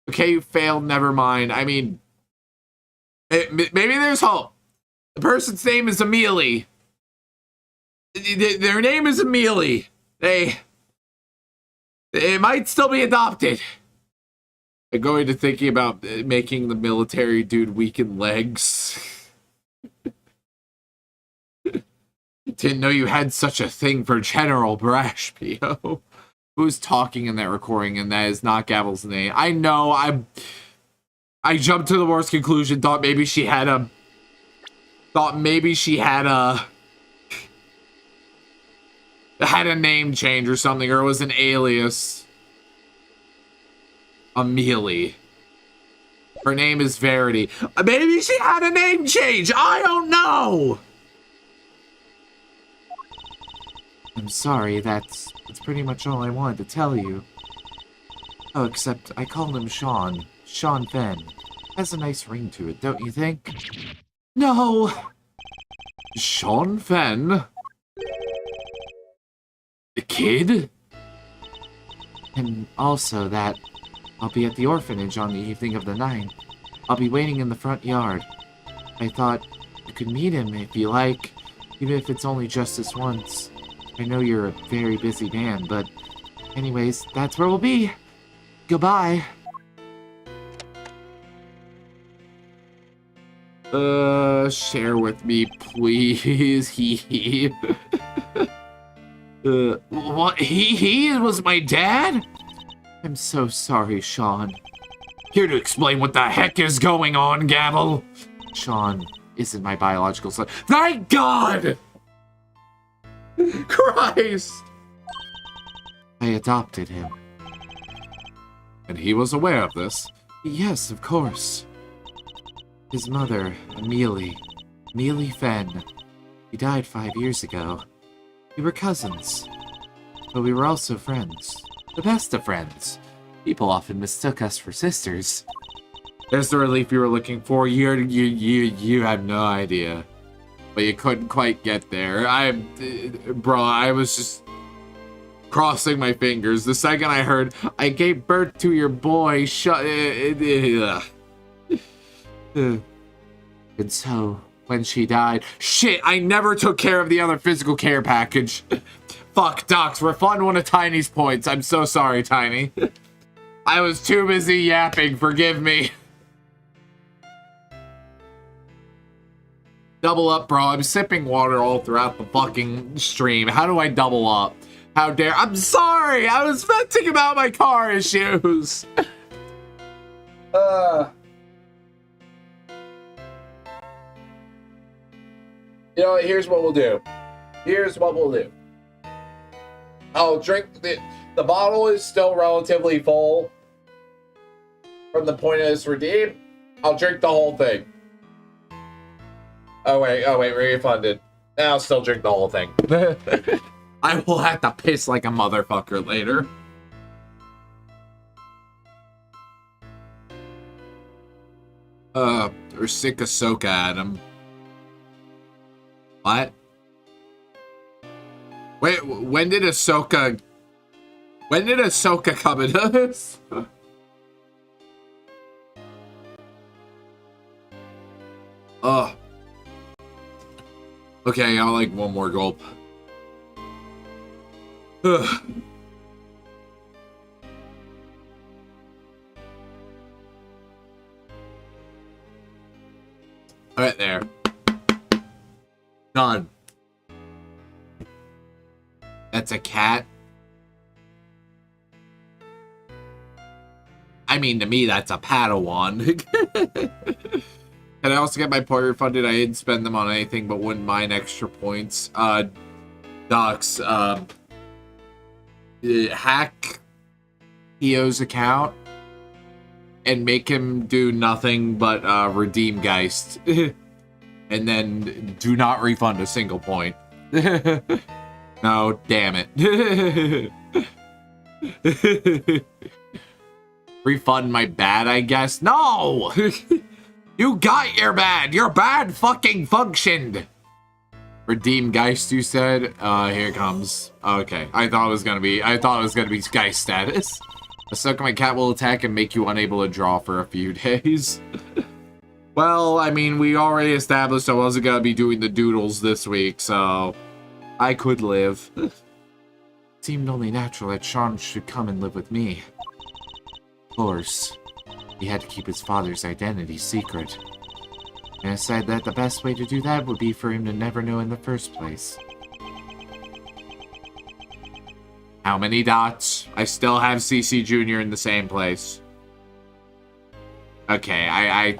Okay, you failed, never mind. I mean... maybe there's hope. The person's name is Amelie. Their name is Amelie. They might still be adopted. I'm going to thinking about making the military dude weaken legs. Didn't know you had such a thing for General Brash, P.O. Who's talking in that recording, and that is not Gavel's name. I know, I jumped to the worst conclusion, thought maybe she had a name change or something, or it was an alias. Amelie. Her name is Verity. Maybe she had a name change. I don't know. I'm sorry, that's pretty much all I wanted to tell you. Oh, except I called him Sean. Sean Fenn. Has a nice ring to it, don't you think? No! Sean Fenn? The kid? And also that I'll be at the orphanage on the evening of the 9th. I'll be waiting in the front yard. I thought you could meet him if you like, even if it's only just this once. I know you're a very busy man, but anyways, that's where we'll be. Goodbye. Share with me, please. What? He was my dad? I'm so sorry, Sean. Here to explain what the heck is going on, Gavel. Sean isn't my biological son. Thank God! Christ! I adopted him. And he was aware of this? Yes, of course. His mother, Amelie Fenn. He died 5 years ago. We were cousins. But we were also friends. The best of friends. People often mistook us for sisters. There's the relief you were looking for. You have no idea. But you couldn't quite get there. I was just crossing my fingers. The second I heard, I gave birth to your boy, and so, when she died... Shit, I never took care of the other physical care package. Fuck, Docs, refund one of Tiny's points. I'm so sorry, Tiny. I was too busy yapping, forgive me. Double up, bro. I'm sipping water all throughout the fucking stream. How do I double up? How dare... I'm sorry! I was venting about my car issues. You know what? Here's what we'll do. I'll drink... The bottle is still relatively full. From the point of this redeem, I'll drink the whole thing. Oh wait, refunded. I'll still drink the whole thing. I will have to piss like a motherfucker later. Or sick Ahsoka at him. What? Wait, when did Ahsoka come into this? Ugh. Okay, I'll like one more gulp. Ugh. Right there. Done. That's a cat. I mean, to me, that's a Padawan. Can I also get my point refunded? I didn't spend them on anything, but wouldn't mind extra points. Docs, hack Theo's account and make him do nothing but redeem Geist. And then do not refund a single point. No, damn it. Refund my bad, I guess? No! You got your bad! Your bad fucking functioned! Redeem Geist, you said? Here it comes. Okay. I thought it was gonna be Geist status. Ahsoka, my cat will attack and make you unable to draw for a few days. Well, I mean, we already established I wasn't gonna be doing the doodles this week, so I could live. It seemed only natural that Sean should come and live with me. Of course, he had to keep his father's identity secret. And I decided that the best way to do that would be for him to never know in the first place. How many dots? I still have CC Jr. in the same place. Okay, I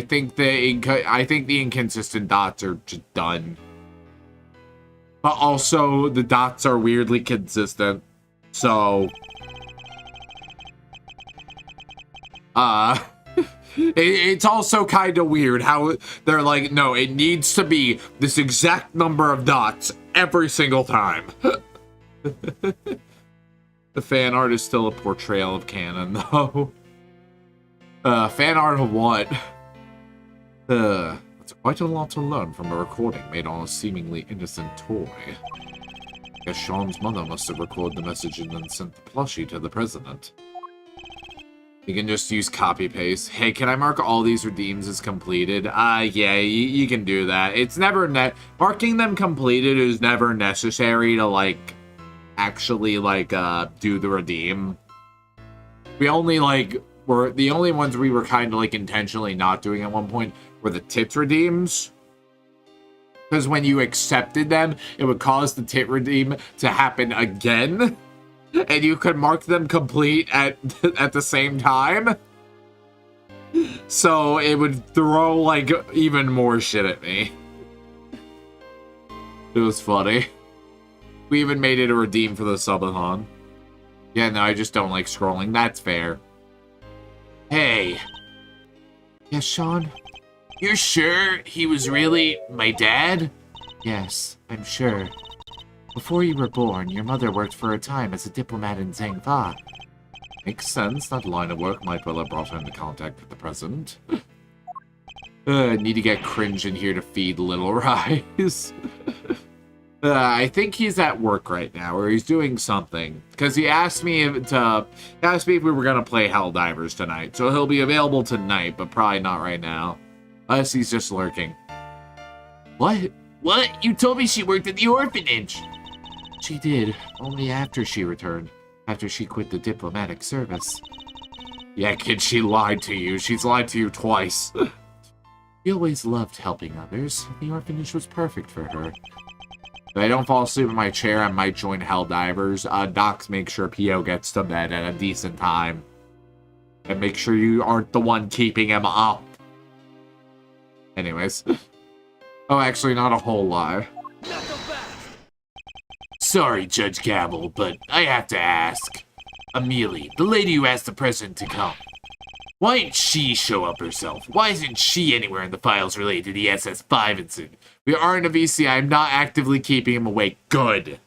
think the inconsistent dots are just done. But also the dots are weirdly consistent. So it's also kind of weird how they're like, no, it needs to be this exact number of dots every single time. The fan art is still a portrayal of canon, though. Fan art of what? That's quite a lot to learn from a recording made on a seemingly innocent toy. I guess Sean's mother must have recorded the message and then sent the plushie to the president. You can just use copy-paste. Hey, can I mark all these redeems as completed? Yeah, you can do that. It's never marking them completed is never necessary to, like, actually, like, do the redeem. We only, like, were the only ones we were kind of, like, intentionally not doing at one point were the tit redeems. Because when you accepted them, it would cause the tit redeem to happen again. And you could mark them complete at the same time. So it would throw, like, even more shit at me. It was funny. We even made it a redeem for the subathon. Yeah, no, I just don't like scrolling. That's fair. Hey. Yes, Sean? You're sure he was really my dad? Yes, I'm sure. Before you were born, your mother worked for a time as a diplomat in Zhangfa. Makes sense. That line of work might well have brought her into contact with the president. Need to get cringe in here to feed Little Rise. I think he's at work right now, or he's doing something. Because he asked me if we were going to play Helldivers tonight. So he'll be available tonight, but probably not right now. Unless he's just lurking. What? What? You told me she worked at the orphanage. She did, only after she returned. After she quit the diplomatic service. Yeah, kid, she lied to you. She's lied to you twice. She always loved helping others. The orphanage was perfect for her. If I don't fall asleep in my chair, I might join Helldivers. Docs, make sure P.O. gets to bed at a decent time. And make sure you aren't the one keeping him up. Anyways. Oh, actually, not a whole lot. Sorry, Judge Gabble, but I have to ask. Amelie, the lady who asked the president to come. Why didn't she show up herself? Why isn't she anywhere in the files related to the SS5 incident? We are in a VC. I'm not actively keeping him awake. Good.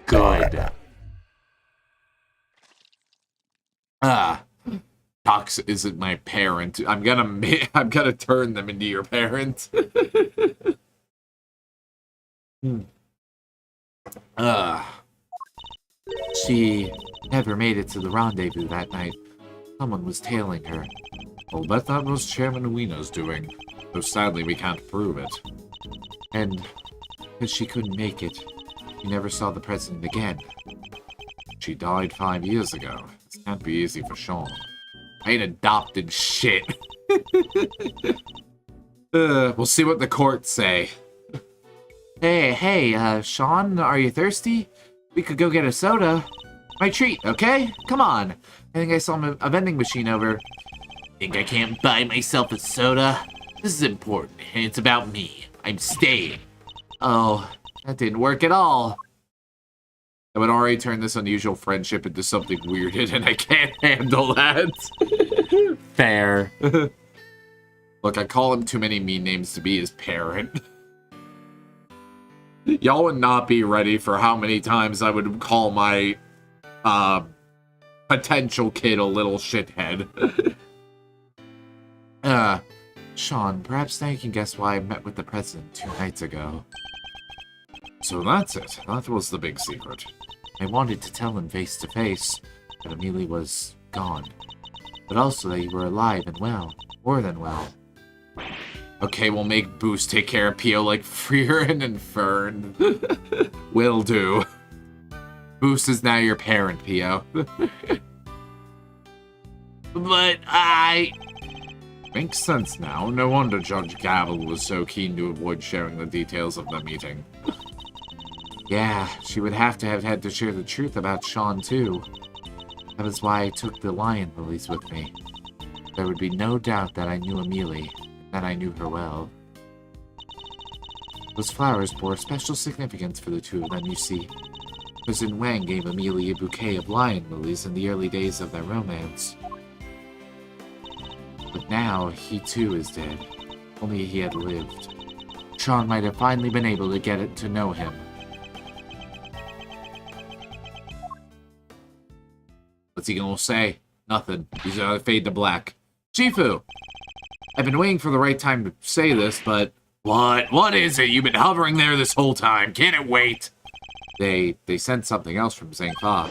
Good. Dox isn't my parent. I'm gonna turn them into your parent. She never made it to the rendezvous that night. Someone was tailing her. I'll bet that was Chairman Ueno's doing, though sadly we can't prove it. And because she couldn't make it, she never saw the president again. She died 5 years ago. This can't be easy for Sean. I ain't adopted shit. We'll see what the courts say. Hey, Sean, are you thirsty? We could go get a soda. My treat, okay? Come on. I think I saw a vending machine over. Think I can't buy myself a soda? This is important, and it's about me. I'm staying. Oh, that didn't work at all. I would already turn this unusual friendship into something weirded, and I can't handle that. Fair. Look, I call him too many mean names to be his parent. Y'all would not be ready for how many times I would call my potential kid a little shithead. Sean, perhaps now you can guess why I met with the president 2 nights ago. So that's it. That was the big secret. I wanted to tell him face to face that Amelie was gone, but also that you were alive and well, more than well. Okay, we'll make Boost take care of Pio like Freerin and Fern. Will do. Boost is now your parent, Pio. But Makes sense now. No wonder Judge Gavel was so keen to avoid sharing the details of the meeting. Yeah, she would have to have had to share the truth about Sean, too. That was why I took the lion lilies with me. There would be no doubt that I knew Amelie, and that I knew her well. Those flowers bore special significance for the two of them, you see. President Wang gave Amelie a bouquet of lion lilies in the early days of their romance. But now, he too is dead. Only he had lived. Sean might have finally been able to get it to know him. What's he gonna say? Nothing. He's gonna fade to black. Shifu! I've been waiting for the right time to say this, but... What? What is it? You've been hovering there this whole time. Can't it wait? They sent something else from Zhangfa.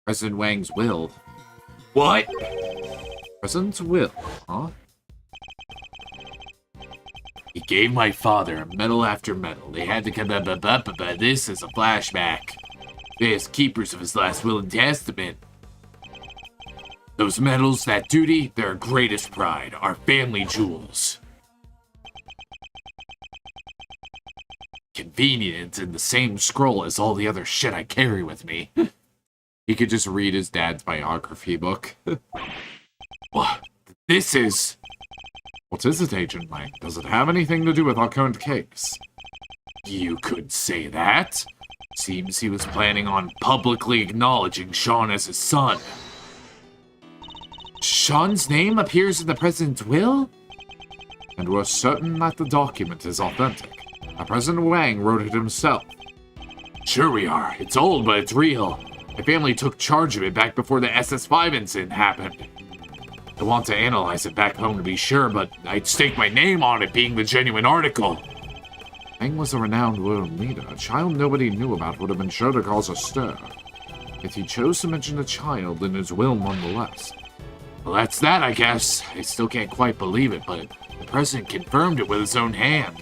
President Wang's will. What? President's will, huh? He gave my father medal after medal. They had to come this as a flashback. They as keepers of his last will and testament. Those medals, that duty, they're our greatest pride, our family jewels. Convenient in the same scroll as all the other shit I carry with me. He could just read his dad's biography book. What? This is... What is it, Agent Lang? Does it have anything to do with our current case? You could say that. Seems he was planning on publicly acknowledging Sean as his son. Sean's name appears in the president's will? And we're certain that the document is authentic. President Wang wrote it himself. Sure we are. It's old, but it's real. My family took charge of it back before the SS5 incident happened. I want to analyze it back home to be sure, but I'd stake my name on it being the genuine article. Wang was a renowned world leader. A child nobody knew about would have been sure to cause a stir. Yet he chose to mention a child in his will nonetheless. Well, that's that, I guess. I still can't quite believe it, but the president confirmed it with his own hand.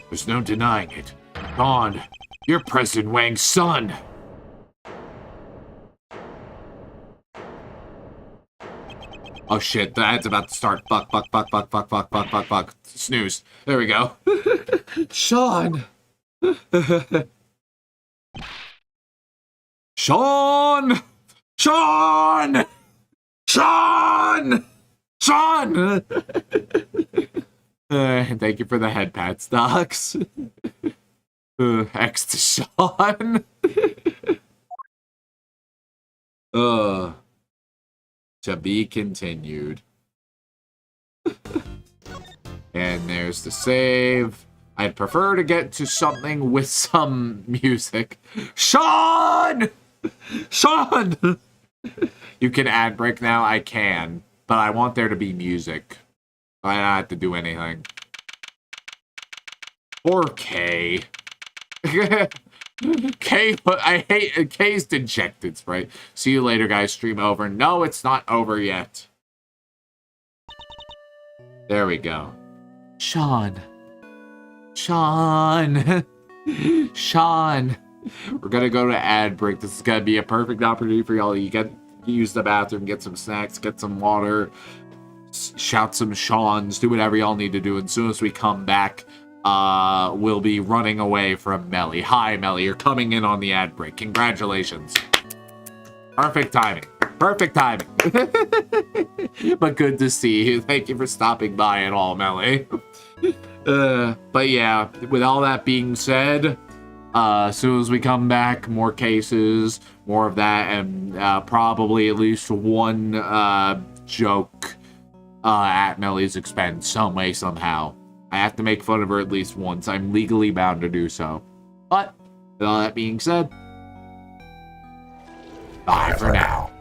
There's no denying it. Sean, you're President Wang's son. Oh shit, the ad's about to start. Fuck. Snooze. There we go. Sean! Sean! Sean! Sean! Sean! Thank you for the head pats, Docs. X to Sean. To be continued. And there's the save. I'd prefer to get to something with some music. Sean! Sean! You can ad break now? I can. but I want there to be music. I don't have to do anything. Or K. K, I hate K's dejected, right? See you later, guys. Stream over. No, it's not over yet. There we go. Sean. Sean. Sean. We're gonna go to ad break. This is gonna be a perfect opportunity for y'all. You get use the bathroom, get some snacks, get some water, shout some Sean's, do whatever y'all need to do. And as soon as we come back, we'll be running away from Melly. Hi, Melly. You're coming in on the ad break. Congratulations. Perfect timing. Perfect timing. But good to see you. Thank you for stopping by and all, Melly. But yeah, with all that being said, as soon as we come back, more cases, more of that, and probably at least one joke at Melly's expense, some way, somehow. I have to make fun of her at least once. I'm legally bound to do so. But, with all that being said, bye for now.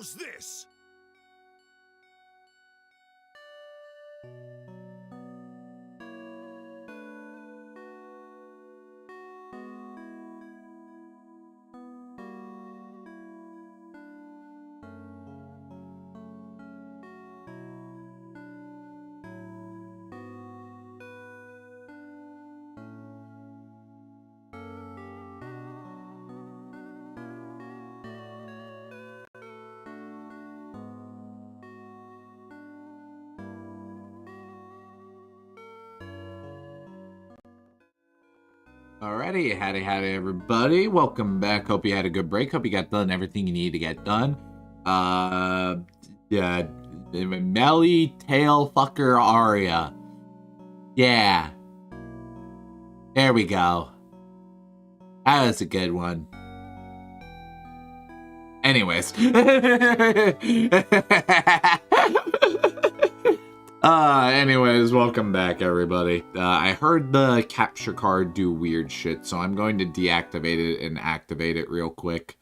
How's this? Alrighty, howdy everybody. Welcome back. Hope you had a good break. Hope you got done everything you need to get done. Yeah, Melly Tail Fucker Aria. Yeah. There we go. That was a good one. Anyways. Anyways, welcome back, everybody. I heard the capture card do weird shit, so I'm going to deactivate it and activate it real quick.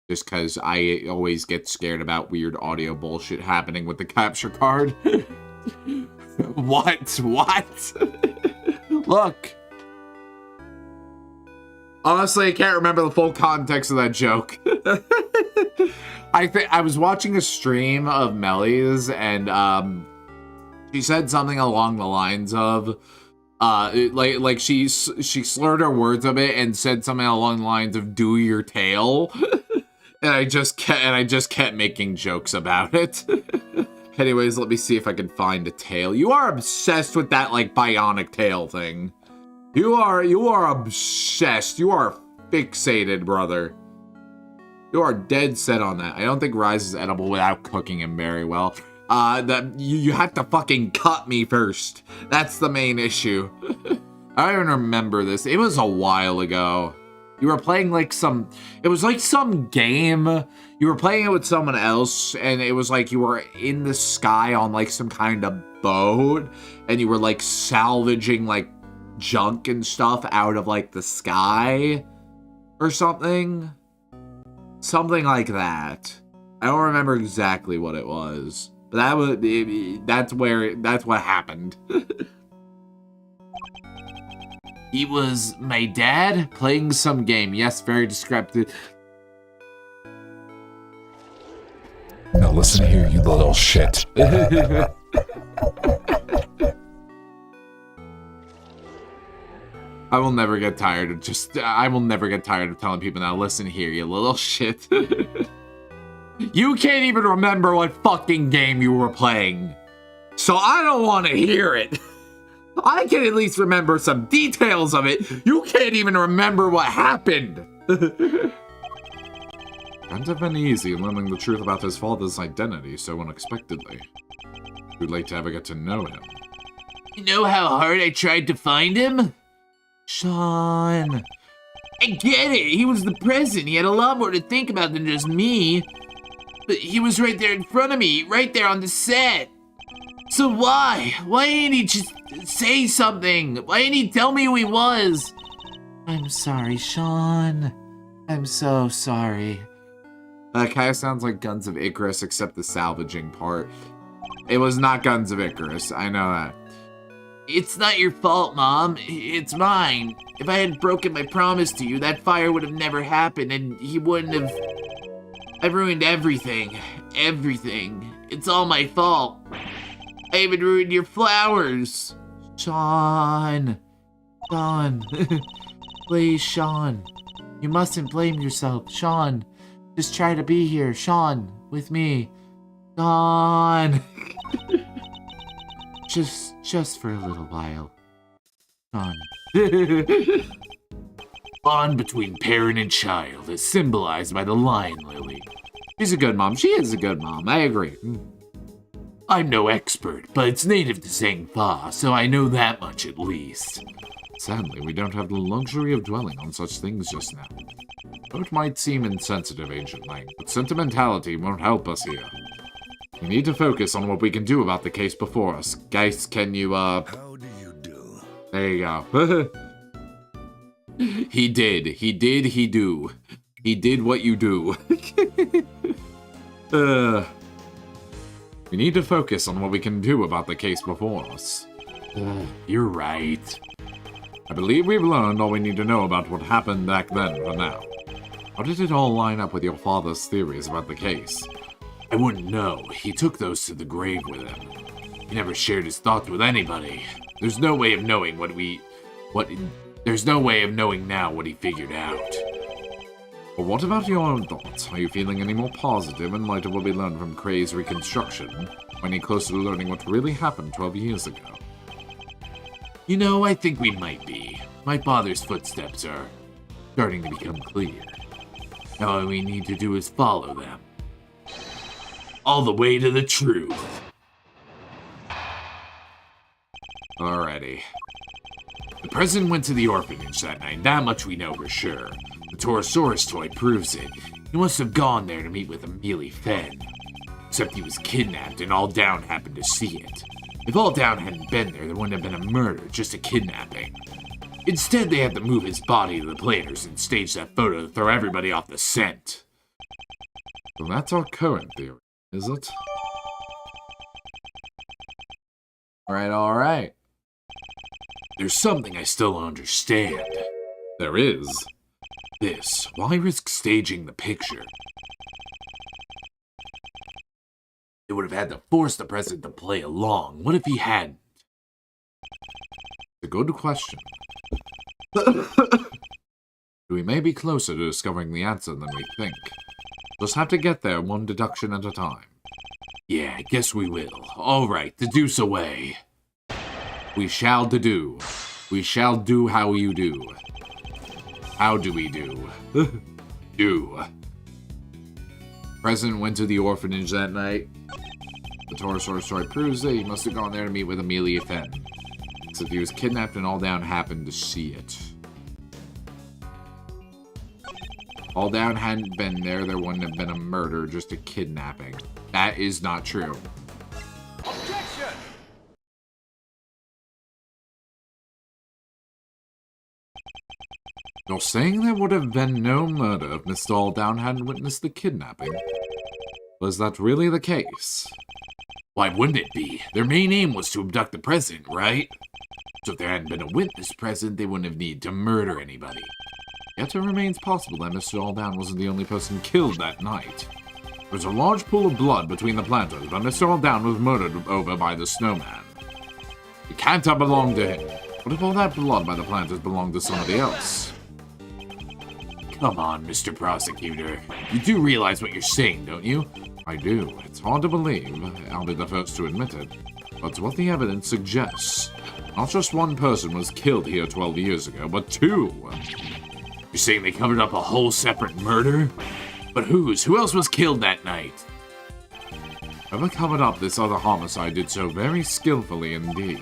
Just because I always get scared about weird audio bullshit happening with the capture card. What? Look. Honestly, I can't remember the full context of that joke. I was watching a stream of Melly's, and she said something along the lines of, like she slurred her words a bit and said something along the lines of "do your tail," and I just kept making jokes about it. Anyways, let me see if I can find a tail. You are obsessed with that like bionic tail thing. You are obsessed. You are fixated, brother. You are dead set on that. I don't think rice is edible without cooking him very well. You have to fucking cut me first. That's the main issue. I don't even remember this. It was a while ago. You were playing like it was like some game. You were playing it with someone else, and it was like you were in the sky on like some kind of boat, and you were like salvaging like junk and stuff out of like the sky or something. Something like that. I don't remember exactly what it was. But that's what happened. He was my dad playing some game. Yes, very descriptive. Now listen here, you little shit. I will never get tired of telling people, now listen here, you little shit. You can't even remember what fucking game you were playing. So I don't want to hear it. I can at least remember some details of it. You can't even remember what happened. Can't have been easy learning the truth about his father's identity so unexpectedly. Too late to ever get to know him. You know how hard I tried to find him? Sean. I get it. He was the president. He had a lot more to think about than just me. But he was right there in front of me, right there on the set. So why? Why didn't he just say something? Why didn't he tell me who he was? I'm sorry, Sean. I'm so sorry. That kind of sounds like Guns of Icarus, except the salvaging part. It was not Guns of Icarus, I know that. It's not your fault, Mom. It's mine. If I hadn't broken my promise to you, that fire would have never happened, and he wouldn't have... I ruined everything. Everything. It's all my fault. I even ruined your flowers. Sean. Sean. Please, Sean. You mustn't blame yourself. Sean. Just try to be here. Sean. With me. Sean. Just for a little while. Sean. Bond between parent and child is symbolized by the lion lily. She's a good mom. She is a good mom. I agree. I'm no expert, but it's native to Zhangfa, so I know that much at least. Sadly, we don't have the luxury of dwelling on such things just now. Though it might seem insensitive, Ancient Knight, but sentimentality won't help us here. We need to focus on what we can do about the case before us. Guys, can you, How do you do? There you go. He did. He do. He did what you do. We need to focus on what we can do about the case before us. You're right. I believe we've learned all we need to know about what happened back then for now. How did it all line up with your father's theories about the case? I wouldn't know. He took those to the grave with him. He never shared his thoughts with anybody. There's no way of knowing There's no way of knowing now what he figured out. But what about your own thoughts? Are you feeling any more positive in light of what we learned from Cray's reconstruction? Or any closer to learning what really happened 12 years ago? You know, I think we might be. My father's footsteps are starting to become clear. Now all we need to do is follow them. All the way to the truth. Alrighty. The president went to the orphanage that night, that much we know for sure. The Torosaurus toy proves it. He must have gone there to meet with Amelie Fenn. Except he was kidnapped and All Down happened to see it. If All Down hadn't been there wouldn't have been a murder, just a kidnapping. Instead, they had to move his body to the planters and stage that photo to throw everybody off the scent. So that's our current theory, is it? Alright. There's something I still don't understand. There is. This. Why risk staging the picture? They would have had to force the president to play along. What if he hadn't? A good question. We may be closer to discovering the answer than we think. Just have to get there one deduction at a time. Yeah, I guess we will. Alright, deduce away. We shall deduce. We shall do how you do. How do we do? Do. President went to the orphanage that night. The Torosaurus story proves that he must have gone there to meet with Amelia Fenn. Except he was kidnapped and All Down happened to see it. All Down hadn't been there wouldn't have been a murder, just a kidnapping. That is not true. Objection! You're saying there would have been no murder if Mr. All Down hadn't witnessed the kidnapping? Was that really the case? Why wouldn't it be? Their main aim was to abduct the president, right? So if there hadn't been a witness present, they wouldn't have needed to murder anybody. Yet it remains possible that Mr. All Down wasn't the only person killed that night. There was a large pool of blood between the planters, but Mr. All Down was murdered over by the snowman. It can't have belonged to him. What if all that blood by the planters belonged to somebody else? Come on, Mr. Prosecutor. You do realize what you're saying, don't you? I do. It's hard to believe. I'll be the first to admit it. But what the evidence suggests. Not just one person was killed here 12 years ago, but two. You're saying they covered up a whole separate murder? But whose? Who else was killed that night? Whoever covered up this other homicide did so very skillfully indeed.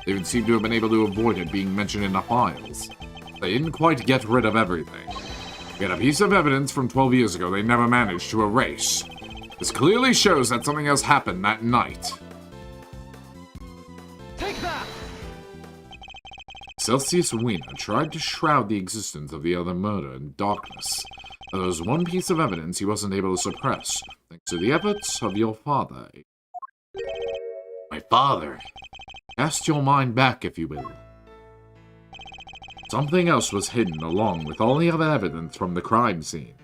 They even seem to have been able to avoid it being mentioned in the files. They didn't quite get rid of everything. We had a piece of evidence from 12 years ago they never managed to erase. This clearly shows that something else happened that night. Take that! Celsius Wiener tried to shroud the existence of the other murder in darkness. There was one piece of evidence he wasn't able to suppress, thanks to the efforts of your father. My father? Cast your mind back, if you will. Something else was hidden along with all the other evidence from the crime scene.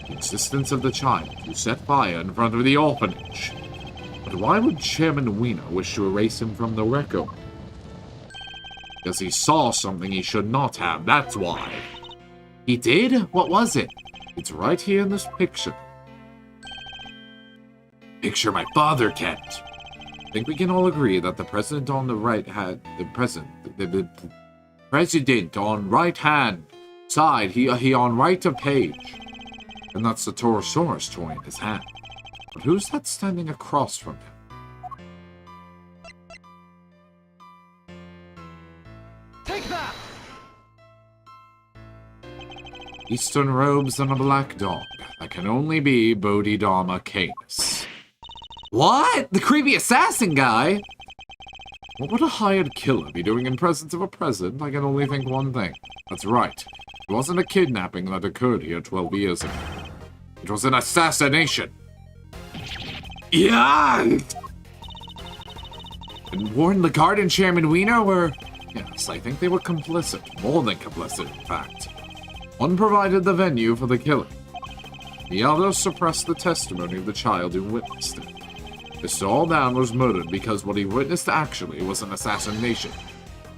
The existence of the child who set fire in front of the orphanage. But why would Chairman Wiener wish to erase him from the record? Because he saw something he should not have, that's why. He did? What was it? It's right here in this picture. Picture my father kept. I think we can all agree that the president on the right had the president on right hand side, he on right of page. And that's the Torosaurus toy in his hand. But who's that standing across from him? Take that! Eastern robes and a black dog. That can only be Bodhidharma Canis. What? The creepy assassin guy? What would a hired killer be doing in presence of a president? I can only think one thing. That's right. It wasn't a kidnapping that occurred here 12 years ago. It was an assassination. Yeah! And Warren Lagarde and Chairman Wiener were... Yes, I think they were complicit. More than complicit, in fact. One provided the venue for the killing. The other suppressed the testimony of the child who witnessed it. Mr. Alldown was murdered because what he witnessed actually was an assassination,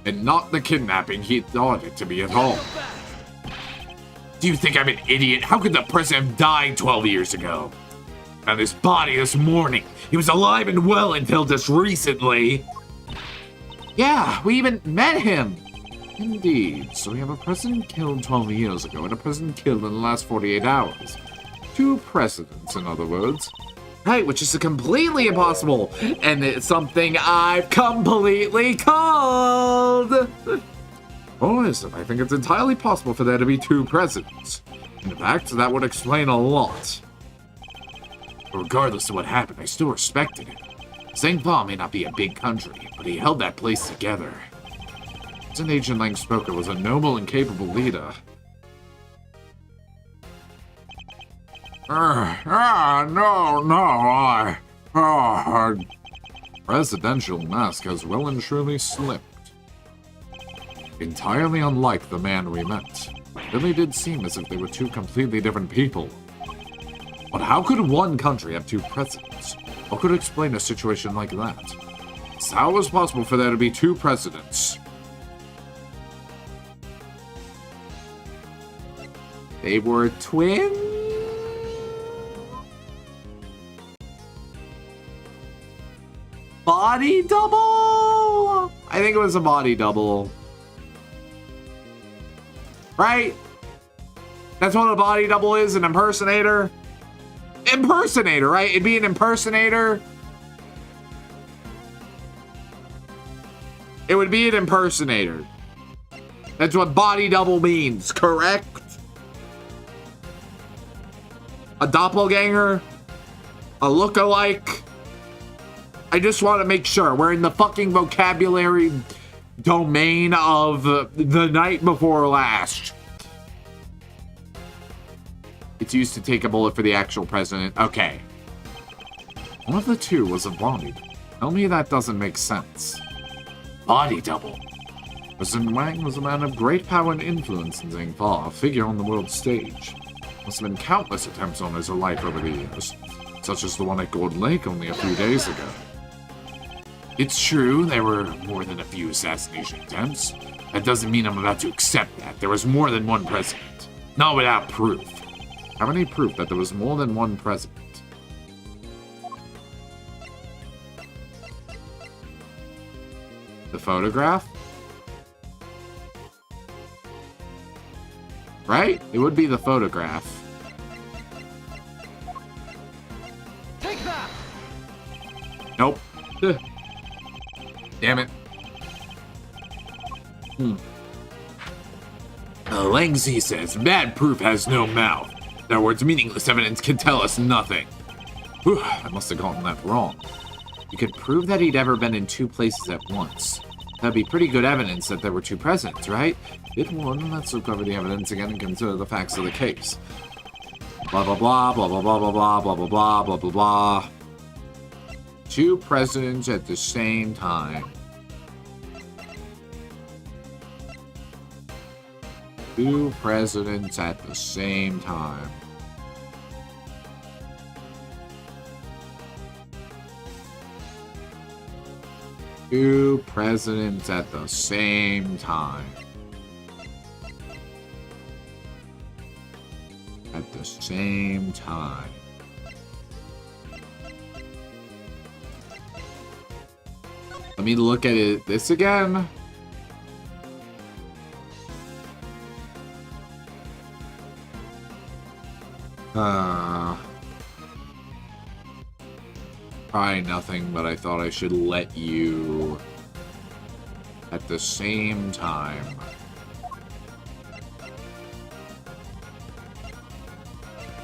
and not the kidnapping he thought it to be at all. Do you think I'm an idiot? How could the president have died 12 years ago? Found his body this morning. He was alive and well until just recently. Yeah, we even met him! Indeed, so we have a president killed 12 years ago and a president killed in the last 48 hours. 2 presidents, in other words. Right, which is completely impossible, and it's something I've completely called! Or is it? I think it's entirely possible for there to be 2 presidents. In fact, that would explain a lot. But regardless of what happened, I still respected him. St. Paul may not be a big country, but he held that place together. President Agent Lang Spoker was a noble and capable leader. Presidential mask has well and truly slipped. Entirely unlike the man we met. It really did seem as if they were 2 completely different people. But how could one country have 2 presidents? What could explain a situation like that? So how was it possible for there to be 2 presidents? They were twins? Body double? I think it was a body double. Right? That's what a body double is, an impersonator? Impersonator, right? It'd be an impersonator. It would be an impersonator. That's what body double means, correct? A doppelganger? A look-alike? I just want to make sure we're in the fucking vocabulary domain of the night before last. It's used to take a bullet for the actual president. Okay. One of the 2 was a body. Tell me that doesn't make sense. Body double. President Wang was a man of great power and influence in Zhengfa, a figure on the world stage. Must have been countless attempts on his life over the years, such as the one at Gold Lake only a few days ago. It's true, there were more than a few assassination attempts. That doesn't mean I'm about to accept that. There was more than one president. Not without proof. How many proof that there was more than one president? The photograph? Right? It would be the photograph. Take that! Nope. Damn it. Lang Zi says, bad proof has no mouth. In other words, meaningless evidence can tell us nothing. Whew, I must have gotten that wrong. You could prove that he'd ever been in 2 places at once. That'd be pretty good evidence that there were 2 presidents, right? It would. Let's look over the evidence again and consider the facts of the case. Blah, blah, blah, blah, blah, blah, blah, blah, blah, blah, blah, blah, blah, blah. 2 presidents at the same time. 2 presidents at the same time. Two presidents at the same time. At the same time. Let me look at this again. Probably nothing, but I thought I should let you at the same time.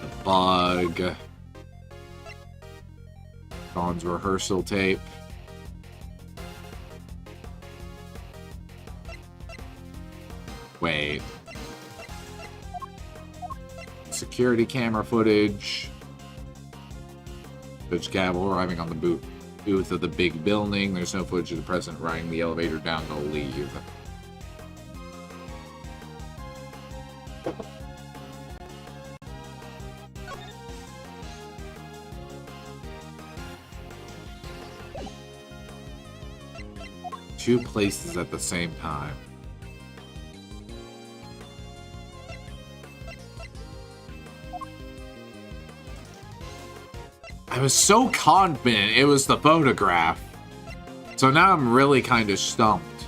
The bug. Dawn's rehearsal tape. Wait. security camera footage. Judge Gavel arriving on the booth of the big building. There's no footage of the president riding the elevator down to leave. Two places at the same time. I was so confident it was the photograph. So now I'm really kind of stumped.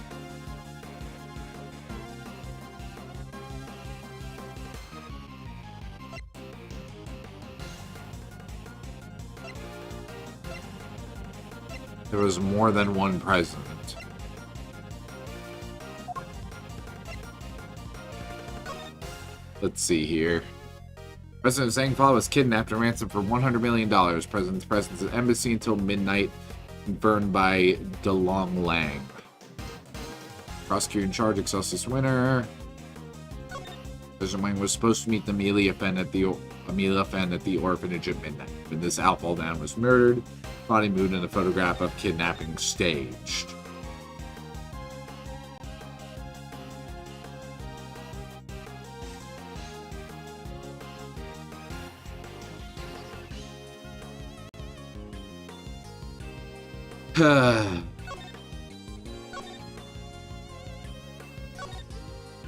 There was more than one president. Let's see here. President Zhangfa was kidnapped and ransomed for $100 million. President's presence at embassy until midnight, confirmed by DeLong Lang. Prosecutor in charge, Excelsis Winner. President Wang was supposed to meet Amelia Fenn at the orphanage at midnight. When this outfall man was murdered, body moved in a photograph of kidnapping staged.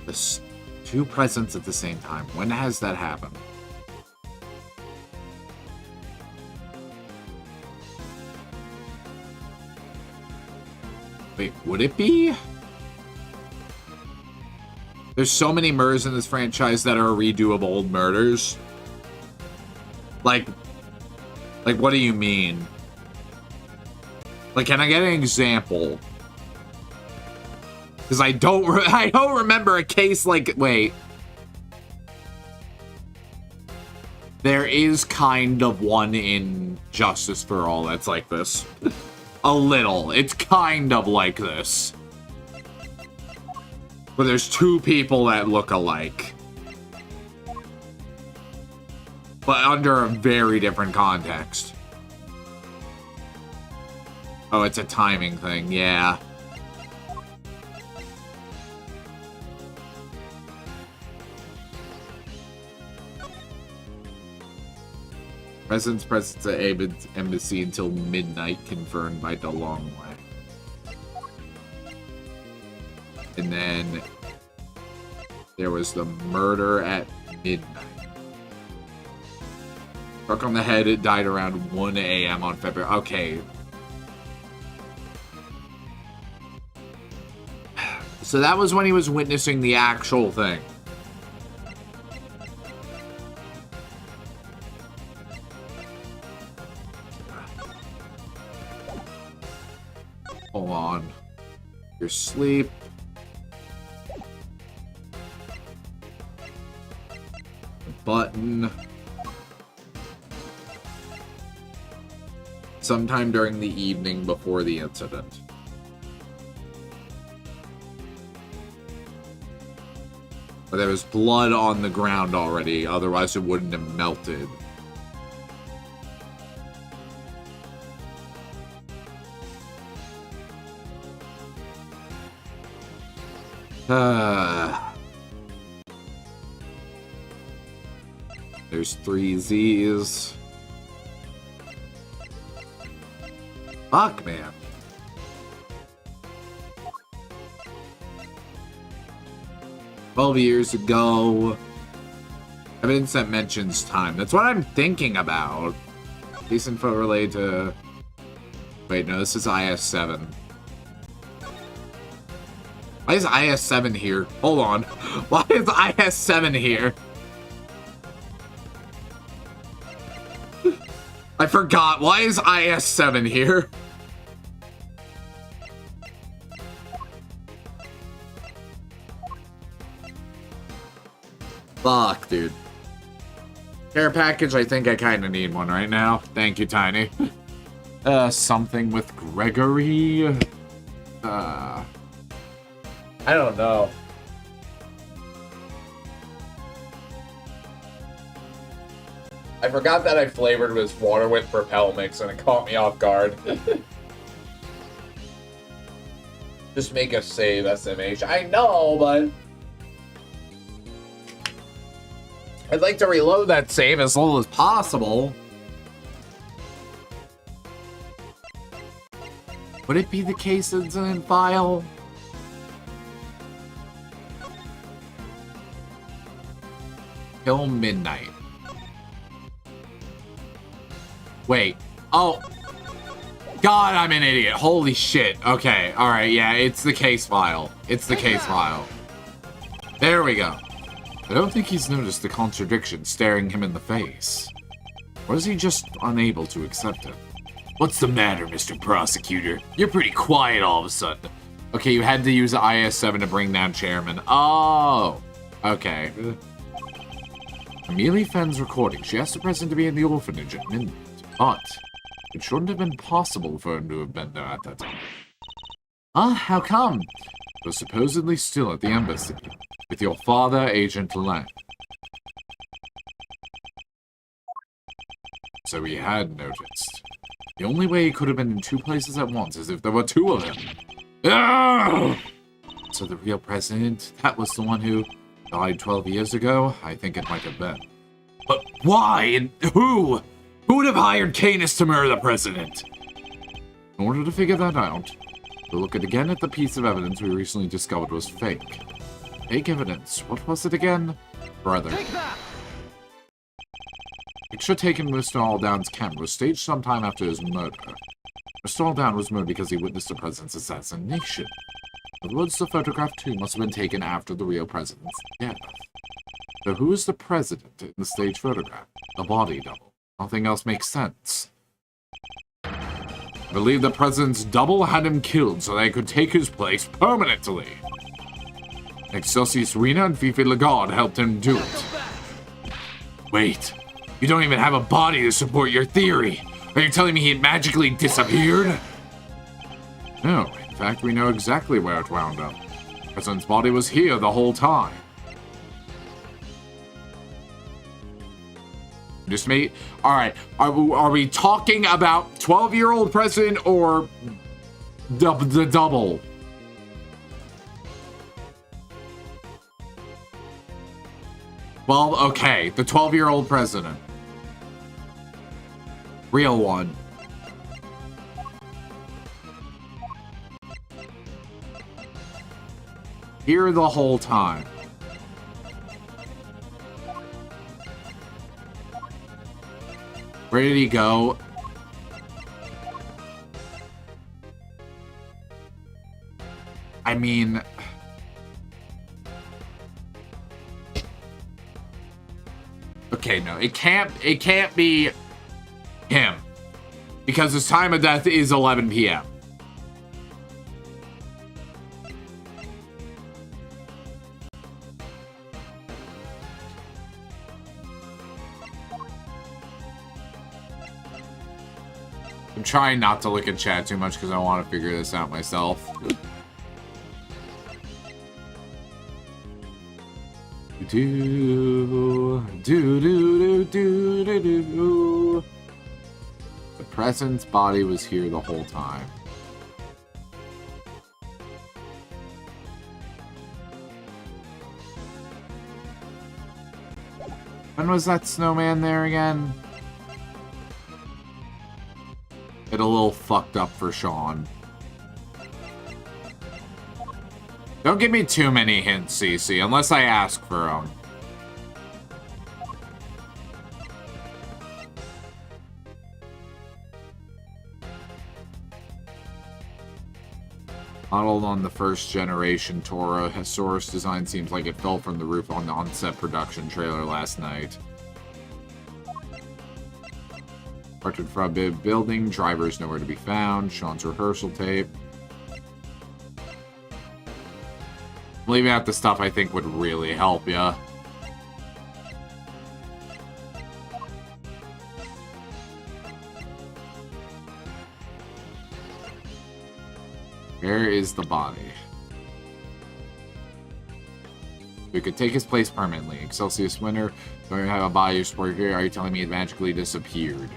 This two presidents at the same time. When has that happened? Wait, would it be? There's so many murders in this franchise that are a redo of old murders. Like what do you mean? Like, can I get an example? Because I don't remember a case like... Wait. There is kind of one in Justice for All that's like this. A little. It's kind of like this. But there's two people that look alike. But under a very different context. Oh, it's a timing thing, yeah. President's presence at Abed's embassy until midnight, confirmed by DeLong Lang. And then there was the murder at midnight. Struck on the head, it died around 1 a.m. on February. Okay. So that was when he was witnessing the actual thing. Hold on. Your sleep. Button. Sometime during the evening before the incident. But there was blood on the ground already, otherwise it wouldn't have melted. There's 3 Z's. Fuck, man. Years ago. Evidence that mentions time. That's what I'm thinking about. Case info related to... Wait, no, this is IS-7. Why is IS-7 here? Hold on. Why is IS-7 here? I forgot. Why is IS-7 here? Fuck, dude. Care package, I think I kind of need one right now. Thank you, Tiny. Something with Gregory? I don't know. I forgot that I flavored with water with Propel Mix and it caught me off guard. Just make a save, SMH. I know, but I'd like to reload that save as little as possible. Would it be the case incident file? Till midnight. Wait. Oh. God, I'm an idiot. Holy shit. Okay. Alright, yeah, it's the case file. It's the case file. There we go. I don't think he's noticed the contradiction staring him in the face. Or is he just unable to accept it? What's the matter, Mr. Prosecutor? You're pretty quiet all of a sudden. Okay, you had to use the IS-7 to bring down Chairman. Oh. Okay. Amelie Fenn's recording. She asked the president to be in the orphanage at midnight. But it shouldn't have been possible for him to have been there at that time. How come? He was supposedly still at the embassy with your father, Agent Lang. So he had noticed. The only way he could have been in two places at once is if there were two of him. Ugh! So the real president, that was the one who died 12 years ago? I think it might have been. But why and who? Who would have hired Canis to murder the president? In order to figure that out, we'll look again at the piece of evidence we recently discovered was fake. Fake evidence. What was it again? Brother. Take that! Picture taken with Mr. Aldown's camera was staged sometime after his murder. Mr. Aldown was murdered because he witnessed the president's assassination. In other words, the photograph too must have been taken after the real president's death. So who is the president in the staged photograph? The body double. Nothing else makes sense. I believe the president's double had him killed so they could take his place permanently. Excelsis Rena and Fifi Lagarde helped him do it. Wait, you don't even have a body to support your theory. Are you telling me he magically disappeared? No, in fact, we know exactly where it wound up. The president's body was here the whole time. Just me? Alright, are we talking about 12-year-old president or the double? Well, okay, the 12-year-old president. Real one. Here the whole time. Where did he go? I mean... Okay, no, it can't be him. Because his time of death is 11 p.m. I'm trying not to look at chat too much because I want to figure this out myself. The president's body was here the whole time. When was that snowman there again? It a little fucked up for Sean. Don't give me too many hints, Cece, unless I ask for them. Modeled on the first generation Torosaurus design, seems like it fell from the roof on the on-set production trailer last night. Parted from a big building, drivers nowhere to be found, Sean's rehearsal tape. Leaving out the stuff I think would really help ya. Where is the body? We could take his place permanently. Excelsius winner. Don't you have a body sport here? Are you telling me it magically disappeared?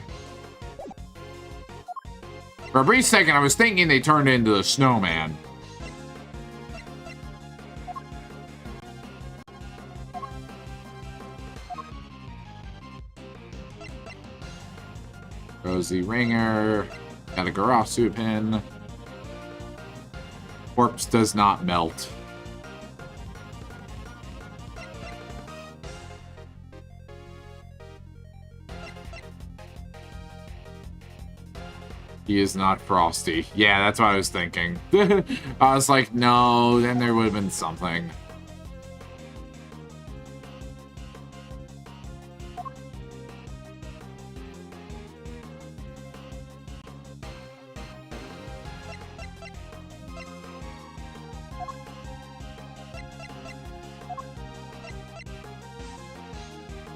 For a brief second, I was thinking they turned into a snowman. Rosie Ringer. Got a Garasu pin. Corpse does not melt. He is not Frosty. Yeah, that's what I was thinking. I was like, no, then there would have been something.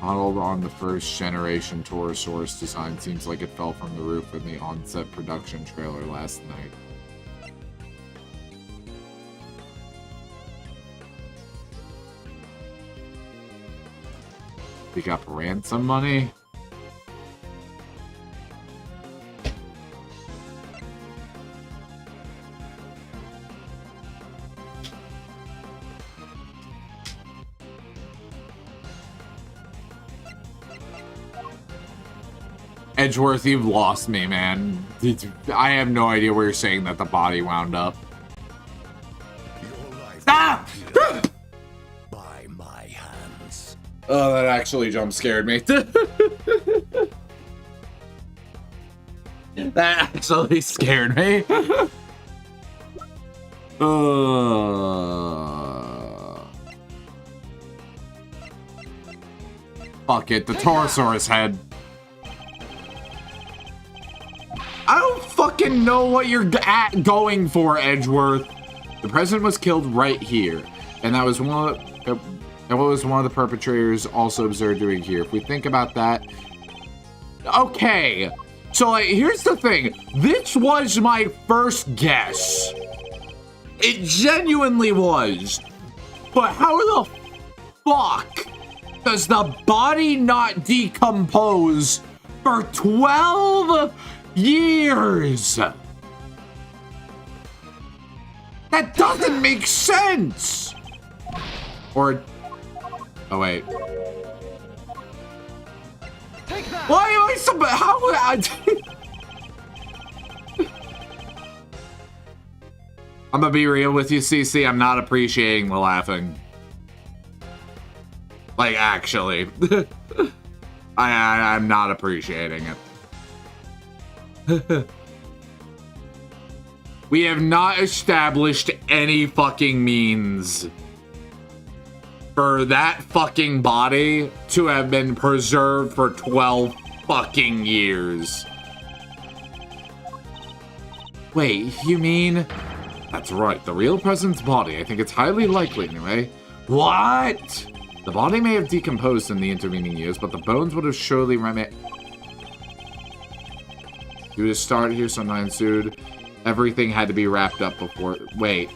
Modeled on the first generation Torosaurus design, seems like it fell from the roof in the onset production trailer last night. Pick up ransom money? Edgeworth, you've lost me, man. I have no idea where you're saying that the body wound up. Your life Ah! by my hands. Oh, that actually jump scared me. That actually scared me. Fuck it, the Torosaurus head. I don't fucking know what you're going for, Edgeworth. The president was killed right here, and that was one of the perpetrators also observed doing here. If we think about that, okay. So like, here's the thing. This was my first guess. It genuinely was. But how the fuck does the body not decompose for 12 years? That doesn't make sense. Or, oh wait. Take that. Why am I so? How? I'm gonna be real with you, CC. I'm not appreciating the laughing. Like, actually, I'm not appreciating it. We have not established any fucking means for that fucking body to have been preserved for 12 fucking years. Wait, you mean? That's right, the real president's body. I think it's highly likely anyway. What? The body may have decomposed in the intervening years, but the bones would have surely remained. You just started here, so nine ensued. Everything had to be wrapped up before. Wait.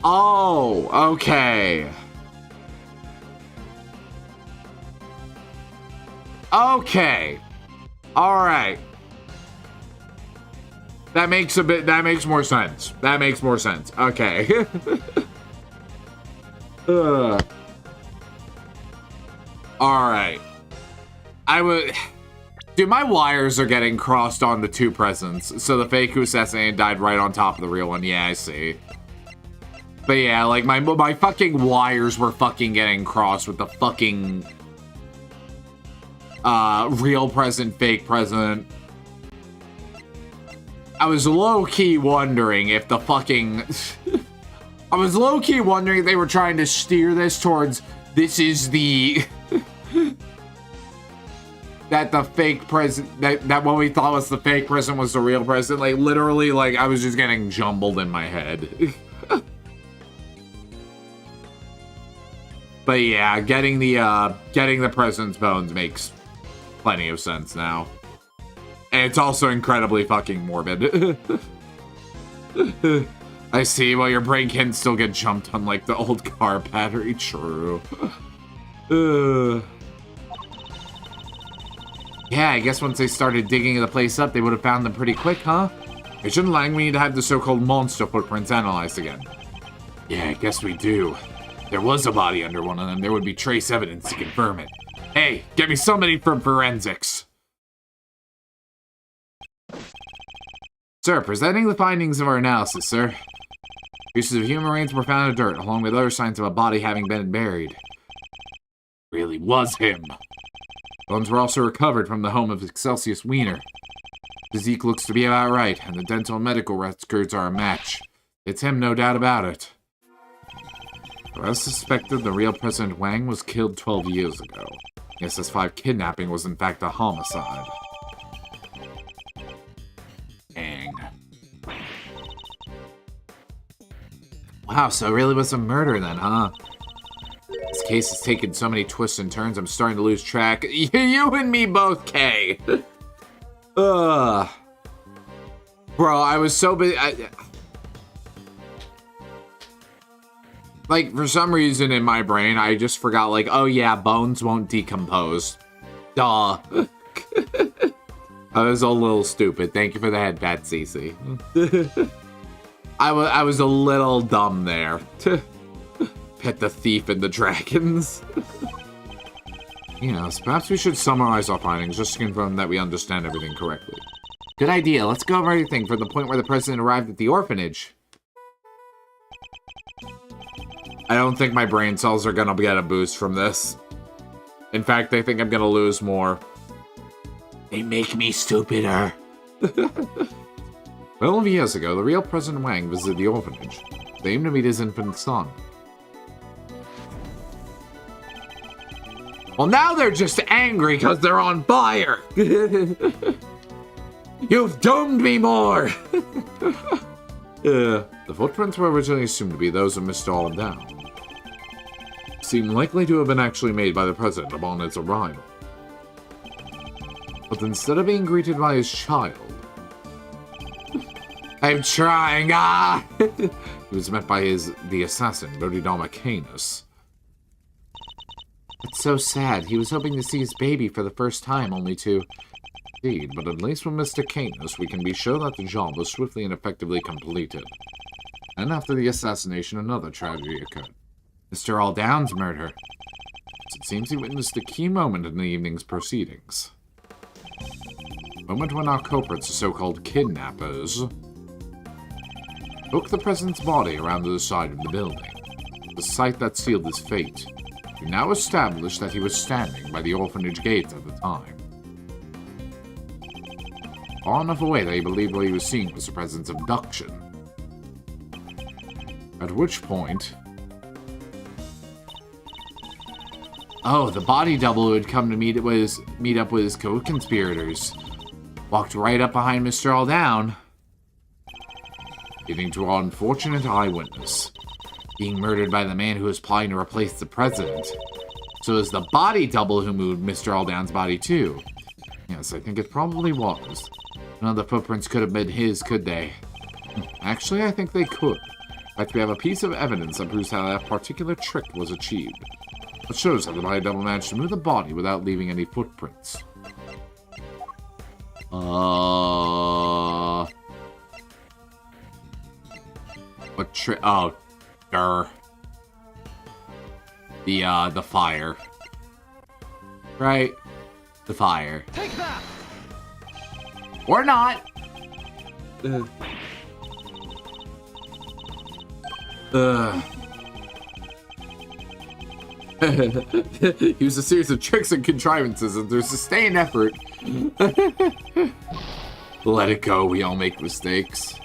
Oh, okay. Okay. All right. That makes more sense. That makes more sense. Okay. All right. I would. Dude, my wires are getting crossed on the two presents. So the fake who assassinated died right on top of the real one. Yeah, I see. But yeah, like my fucking wires were fucking getting crossed with the fucking real present, fake present. I was low-key wondering if the fucking I was low-key wondering if they were trying to steer this towards this is the that the fake president, that what we thought was the fake president was the real president. Like, literally, like, I was just getting jumbled in my head. But yeah, getting the president's bones makes plenty of sense now. And it's also incredibly fucking morbid. I see. Well, your brain can still get jumped on like the old car battery. True. Yeah, I guess once they started digging the place up, they would have found them pretty quick, huh? It shouldn't lag me to have the so-called monster footprints analyzed again. Yeah, I guess we do. There was a body under one of them. There would be trace evidence to confirm it. Hey, get me somebody from forensics. Sir, presenting the findings of our analysis, sir. Pieces of human remains were found in dirt, along with other signs of a body having been buried. Really was him. Bones were also recovered from the home of Excelsius Wiener. Physique looks to be about right, and the dental and medical records are a match. It's him, no doubt about it. As suspected, the real President Wang was killed 12 years ago. The SS5 kidnapping was in fact a homicide. Dang. Wow, so it really was a murder then, huh? This case has taken so many twists and turns, I'm starting to lose track. You and me both, Kay. Ugh. Bro, I was so busy. Like, for some reason in my brain, I just forgot, like, oh yeah, bones won't decompose. Duh. I was a little stupid. Thank you for the head pat, Cece. I was a little dumb there. Pet the thief and the dragons. Yes, perhaps we should summarize our findings just to confirm that we understand everything correctly. Good idea. Let's go over everything from the point where the president arrived at the orphanage. I don't think my brain cells are gonna get a boost from this. In fact, I think I'm gonna lose more. They make me stupider. 12 years ago, the real President Wang visited the orphanage. They aimed to meet his infant son. Well, now they're just angry because they're on fire. You've doomed me more. The footprints were originally assumed to be those of Mr. All Down. Seem likely to have been actually made by the president upon its arrival. But instead of being greeted by his child... I'm trying, he was met by the assassin, Bodhidharma Canis. It's so sad. He was hoping to see his baby for the first time, only to... Indeed, but at least with Mr. Canis, we can be sure that the job was swiftly and effectively completed. And after the assassination, another tragedy occurred. Mr. Aldown's murder. It seems he witnessed a key moment in the evening's proceedings. The moment when our culprits, the so-called kidnappers, took the president's body around to the side of the building. The sight that sealed his fate. We now establish that he was standing by the orphanage gates at the time. Far enough away that he believed what he was seeing was the president's abduction. At which point... Oh, the body double who had come to meet up with his co-conspirators. Walked right up behind Mr. Aldown. Getting to our unfortunate eyewitness. Being murdered by the man who was plotting to replace the president. So it was the body double who moved Mr. Aldown's body too. Yes, I think it probably was. None of the footprints could have been his, could they? Actually, I think they could. In fact, we have a piece of evidence that proves how that particular trick was achieved. It shows how the body double managed to move the body without leaving any footprints. What trick? Oh, the fire. Right? The fire. Take that! Or not! Use a series of tricks and contrivances and through sustained effort. Let it go, we all make mistakes.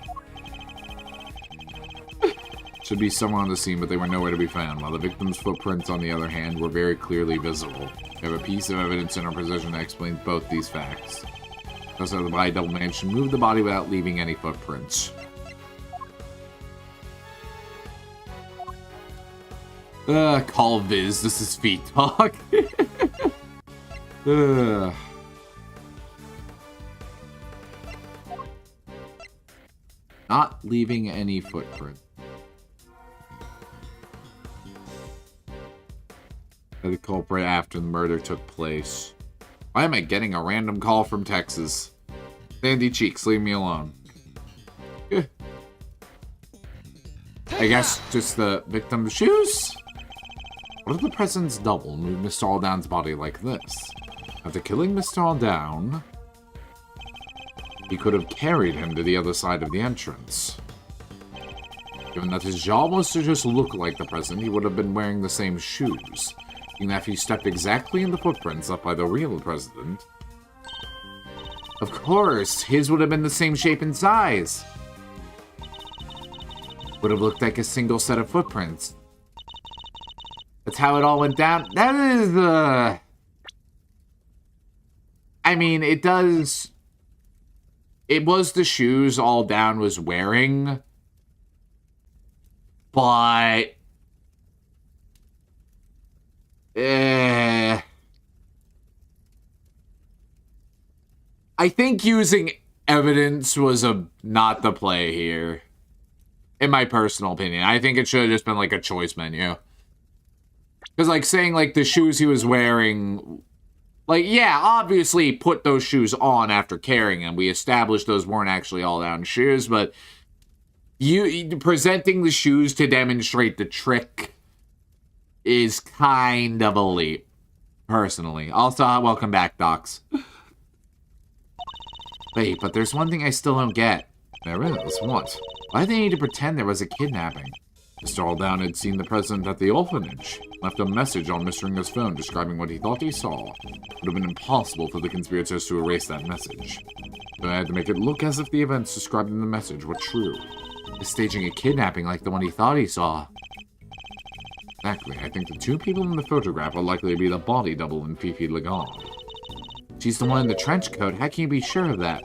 Should be somewhere on the scene, but they were nowhere to be found, while the victim's footprints, on the other hand, were very clearly visible. We have a piece of evidence in our possession that explains both these facts. Because the body double managed to move the body without leaving any footprints. Call Viz, this is feet talk. Not not leaving any footprint. The culprit after the murder took place. Why am I getting a random call from Texas? Sandy cheeks, leave me alone. I guess just the victim's shoes? What if the president's double moved Mr. Alldown's body like this? After killing Mr. Alldown, he could have carried him to the other side of the entrance. Given that his job was to just look like the president, he would have been wearing the same shoes. Even if he stepped exactly in the footprints left by the real president. Of course, his would have been the same shape and size. Would have looked like a single set of footprints. That's how it all went down. That is, I mean, it does... It was the shoes Alldown was wearing. But... I think using evidence was not the play here. In my personal opinion. I think it should have just been like a choice menu. Because like saying like the shoes he was wearing... Like, yeah, obviously put those shoes on after carrying them. We established those weren't actually Alldown shoes, but... You presenting the shoes to demonstrate the trick is kind of a leap. Personally. Also, welcome back, Docs. Wait, but there's one thing I still don't get. There is? What? Why did they need to pretend there was a kidnapping? Mr. Alldown had seen the president at the orphanage. Left a message on Mr. Ringer's phone describing what he thought he saw. It would have been impossible for the conspirators to erase that message. So I had to make it look as if the events described in the message were true. He's staging a kidnapping like the one he thought he saw. Exactly. I think the two people in the photograph are likely to be the body double in Fifi Lagarde. She's the one in the trench coat. How can you be sure of that?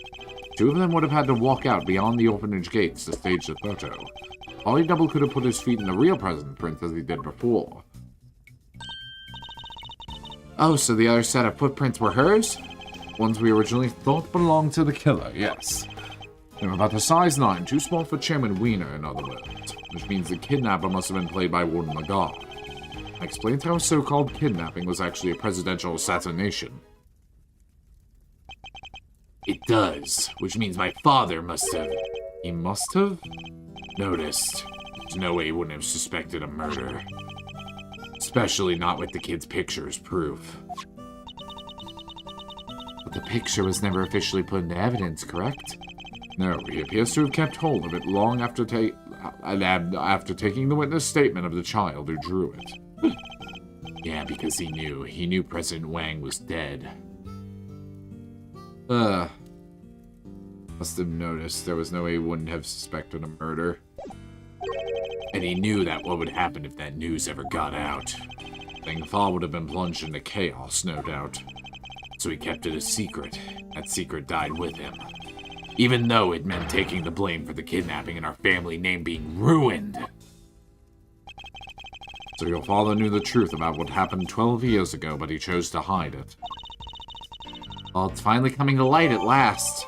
Two of them would have had to walk out beyond the orphanage gates to stage the photo. Body double could have put his feet in the real president print as he did before. Oh, so the other set of footprints were hers? Ones we originally thought belonged to the killer, yes. They were about a size 9, too small for Chairman Wiener, in other words. Which means the kidnapper must have been played by Warden Lagarde. I explained how a so-called kidnapping was actually a presidential assassination. It does, which means my father must have... He must have? Noticed. There's no way he wouldn't have suspected a murder. Especially not with the kid's picture as proof. But the picture was never officially put into evidence, correct? No, he appears to have kept hold of it long after taking the witness statement of the child who drew it. Yeah, because he knew President Wang was dead. Must have noticed there was no way he wouldn't have suspected a murder. And he knew that what would happen if that news ever got out. Ling Fa would have been plunged into chaos, no doubt. So he kept it a secret. That secret died with him. Even though it meant taking the blame for the kidnapping and our family name being ruined. So your father knew the truth about what happened 12 years ago, but he chose to hide it. Well, it's finally coming to light at last.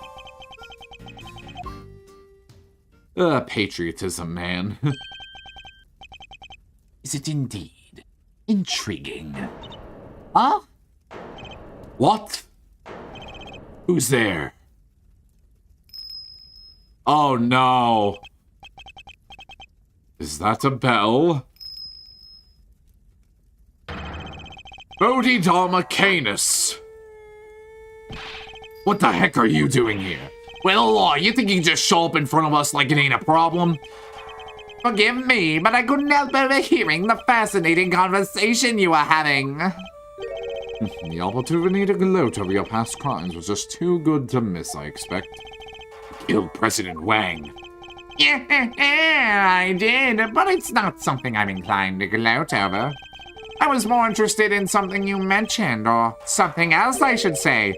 Patriotism, man. Is it indeed intriguing? Huh? What? Who's there? Oh no. Is that a bell? Bodhidharma Canis. What the heck are you doing here? Well, you think you can just show up in front of us like it ain't a problem? Forgive me, but I couldn't help overhearing the fascinating conversation you were having. The opportunity to gloat over your past crimes was just too good to miss, I expect. Killed President Wang. Yeah, I did, but it's not something I'm inclined to gloat over. I was more interested in something you mentioned, or something else, I should say.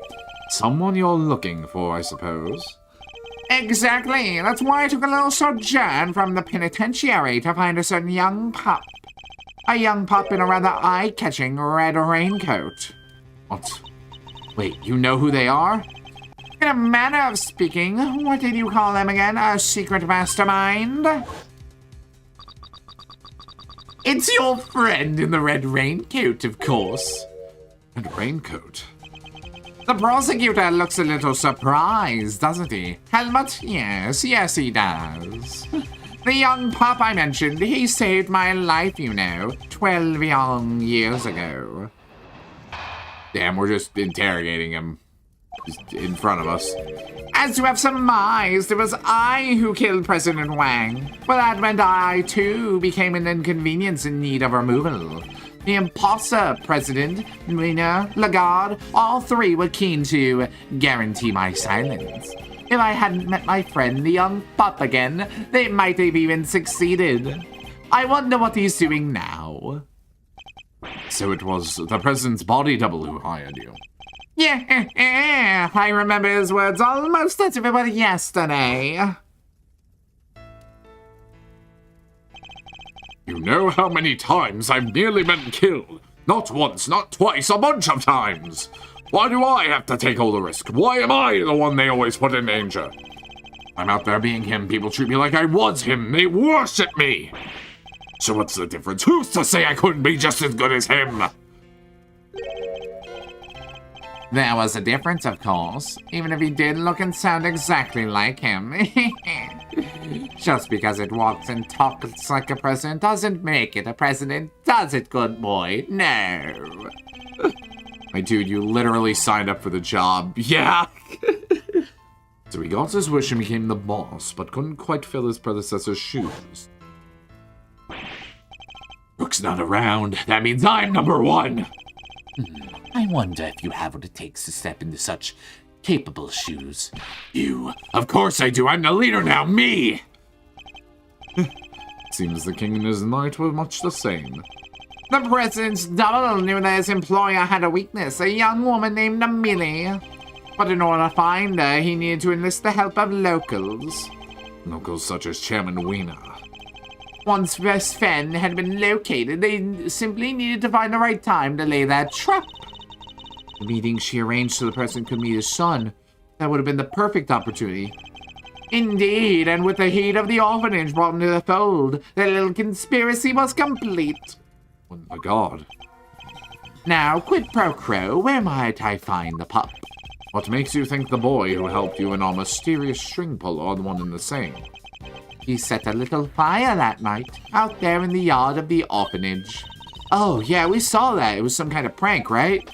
Someone you're looking for, I suppose. Exactly. That's why I took a little sojourn from the penitentiary to find a certain young pup. A young pup in a rather eye-catching red raincoat. What? Wait, you know who they are? In a manner of speaking, what did you call them again? A secret mastermind? It's your friend in the red raincoat, of course. Red raincoat? The prosecutor looks a little surprised, doesn't he? Helmut? Yes, he does. The young pup I mentioned, he saved my life, 12 young years ago. Damn, we're just interrogating him. Just in front of us. As you have surmised, it was I who killed President Wang. But that meant I, too, became an inconvenience in need of removal. The imposter, President, Mina, Lagarde, all three were keen to guarantee my silence. If I hadn't met my friend, the young pup again, they might have even succeeded. I wonder what he's doing now. So it was the president's body double who hired you. Yeah, I remember his words almost as if it were yesterday. You know how many times I've nearly been killed? Not once, not twice, a bunch of times. Why do I have to take all the risk? Why am I the one they always put in danger? I'm out there being him. People treat me like I was him. They worship me. So what's the difference? Who's to say I couldn't be just as good as him? There was a difference, of course, even if he did look and sound exactly like him. Just because it walks and talks like a president doesn't make it a president, does it, good boy? No. My dude, you literally signed up for the job. Yeah. So he got his wish and became the boss, but couldn't quite fill his predecessor's shoes. Rook's not around. That means I'm number one. I wonder if you have what it takes to step into such capable shoes. You. Of course I do. I'm the leader now. Me. Seems the king and his knight were much the same. The president's double knew that his employer had a weakness, a young woman named Amelie. But in order to find her, he needed to enlist the help of locals. Locals such as Chairman Weena. Once Sven had been located, they simply needed to find the right time to lay their trap. The meeting she arranged so the president could meet his son, that would have been the perfect opportunity. Indeed, and with the heat of the orphanage brought into the fold, the little conspiracy was complete. Oh my god. Now, quid pro quo, where might I find the pup? What makes you think the boy who helped you in our mysterious string pull are the one and the same? He set a little fire that night, out there in the yard of the orphanage. Oh, yeah, we saw that. It was some kind of prank, right?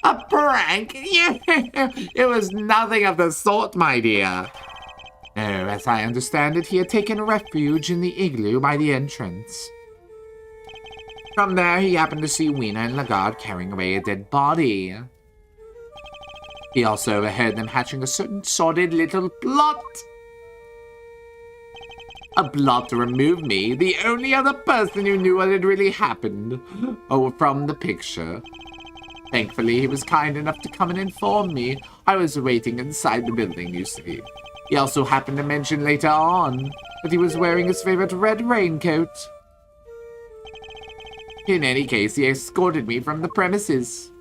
A prank? Yeah, it was nothing of the sort, my dear. Oh, as I understand it, he had taken refuge in the igloo by the entrance. From there, he happened to see Weena and Lagarde carrying away a dead body. He also overheard them hatching a certain sordid little plot. A plot to remove me, the only other person who knew what had really happened. Oh, from the picture. Thankfully, he was kind enough to come and inform me. I was waiting inside the building, you see. He also happened to mention later on that he was wearing his favorite red raincoat. In any case, he escorted me from the premises.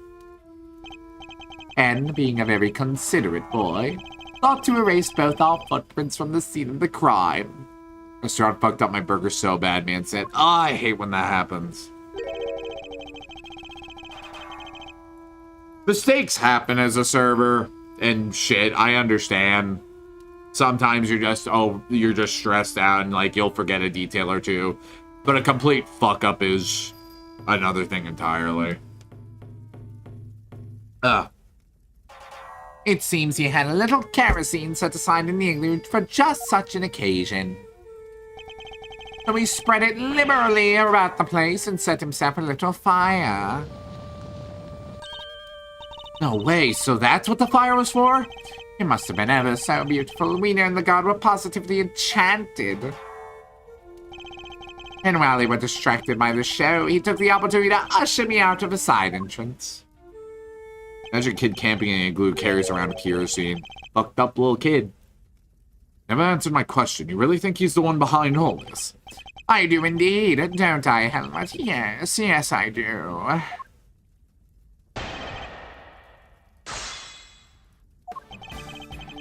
And, being a very considerate boy, thought to erase both our footprints from the scene of the crime. Restaurant fucked up my burger so bad, man said, oh, I hate when that happens. Mistakes happen as a server and shit, I understand. Sometimes you're just stressed out and like you'll forget a detail or two. But a complete fuck up is another thing entirely. It seems he had a little kerosene set aside in the igloo for just such an occasion. So he spread it liberally about the place and set himself a little fire. No way, so that's what the fire was for? It must have been ever so beautiful. Weena and the god were positively enchanted. And while they were distracted by the show, he took the opportunity to usher me out of a side entrance. Imagine a kid camping in an igloo carries around kerosene. Fucked up little kid. Never answered my question. You really think he's the one behind all this? I do indeed, don't I, Helmut? Yes, I do.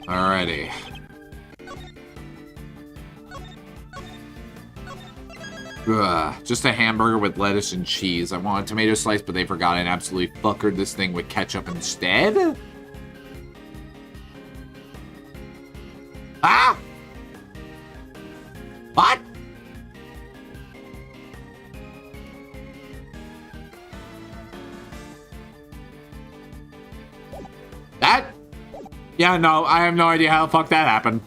Alrighty. Ugh, just a hamburger with lettuce and cheese. I want a tomato slice, but they forgot and absolutely fuckered this thing with ketchup instead. Ah! What? That? Yeah, no, I have no idea how the fuck that happened.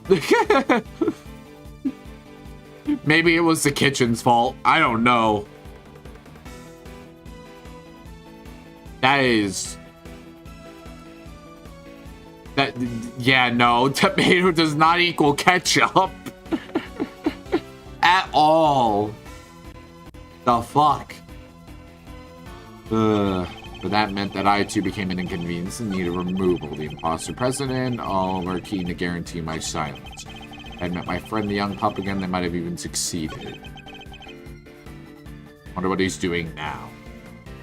Maybe it was the kitchen's fault. I don't know. That is... That... Yeah, no. Tomato does not equal ketchup. At all. The fuck? But that meant that I too became an inconvenience and needed removal. The imposter president, all were keen to guarantee my silence. I'd met my friend the young pup again, they might have even succeeded. Wonder what he's doing now.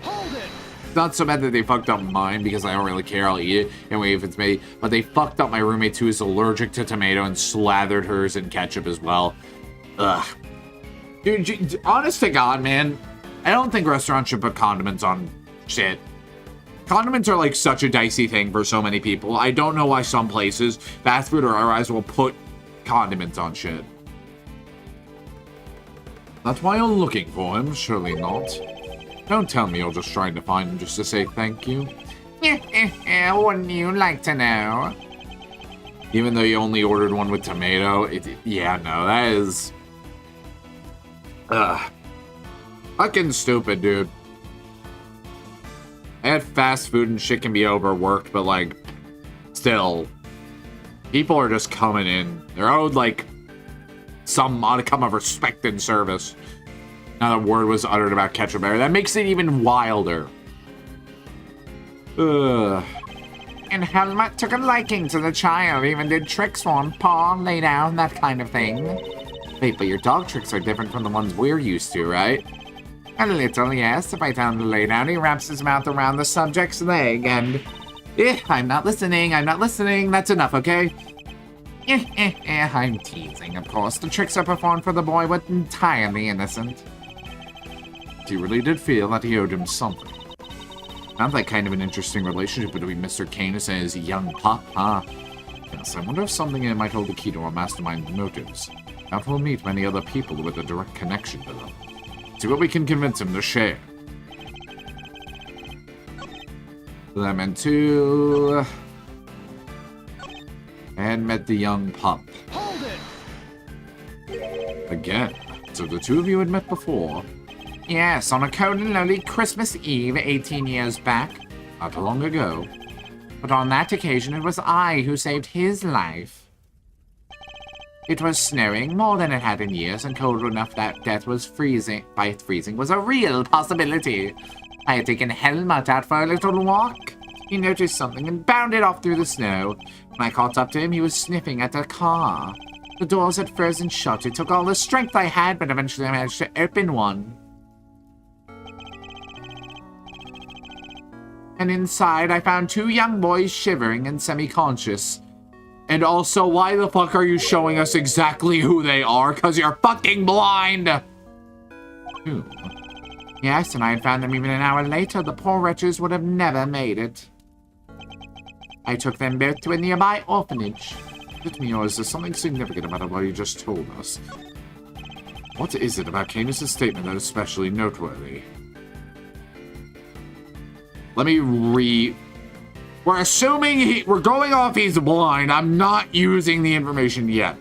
Hold it! It's not so bad that they fucked up mine because I don't really care, I'll eat it anyway if it's made, but they fucked up my roommate who is allergic to tomato and slathered hers in ketchup as well. Ugh. Dude, honest to God, man, I don't think restaurants should put condiments on shit. Condiments are like such a dicey thing for so many people. I don't know why some places, fast food or otherwise, will put condiments on shit. That's why you're looking for him, surely not. Don't tell me you're just trying to find him just to say thank you. Wouldn't you like to know? Even though you only ordered one with tomato, yeah, no, that is... Fucking stupid, dude. I had fast food and shit can be overworked, but like, still, people are just coming in. They're owed like some modicum of respect and service. Now that word was uttered about ketchup berry, that makes it even wilder. Ugh. And Helmut took a liking to the child, even did tricks for him, paw, lay down, that kind of thing. Wait, but your dog tricks are different from the ones we're used to, right? A little, yes. If I tell him to lay down, he wraps his mouth around the subject's leg and... I'm not listening, that's enough, okay? I'm teasing, of course. The tricks I performed for the boy were entirely innocent. He really did feel that he owed him something. Sounds like kind of an interesting relationship between Mr. Canis and his young pup, huh? Yes, I wonder if something in it might hold the key to our mastermind's motives. Now we'll meet many other people with a direct connection to them. See what we can convince him to share. Lemon 2. And met the young pup. Hold it! Again. So the two of you had met before. Yes, on a cold and lonely Christmas Eve 18 years back. Not long ago. But on that occasion, it was I who saved his life. It was snowing more than it had in years, and cold enough that death was freezing. Freezing was a real possibility. I had taken Helmut out for a little walk. He noticed something and bounded off through the snow. When I caught up to him, he was sniffing at a car. The doors had frozen shut. It took all the strength I had, but eventually I managed to open one. And inside, I found two young boys shivering and semi-conscious. And also, why the fuck are you showing us exactly who they are? Because you're fucking blind! Who? Yes, and I had found them even an hour later. The poor wretches would have never made it. I took them both to a nearby orphanage. Let me know, is there something significant about what you just told us? What is it about Canis' statement that is especially noteworthy? Let me We're assuming we're going off he's blind. I'm not using the information yet.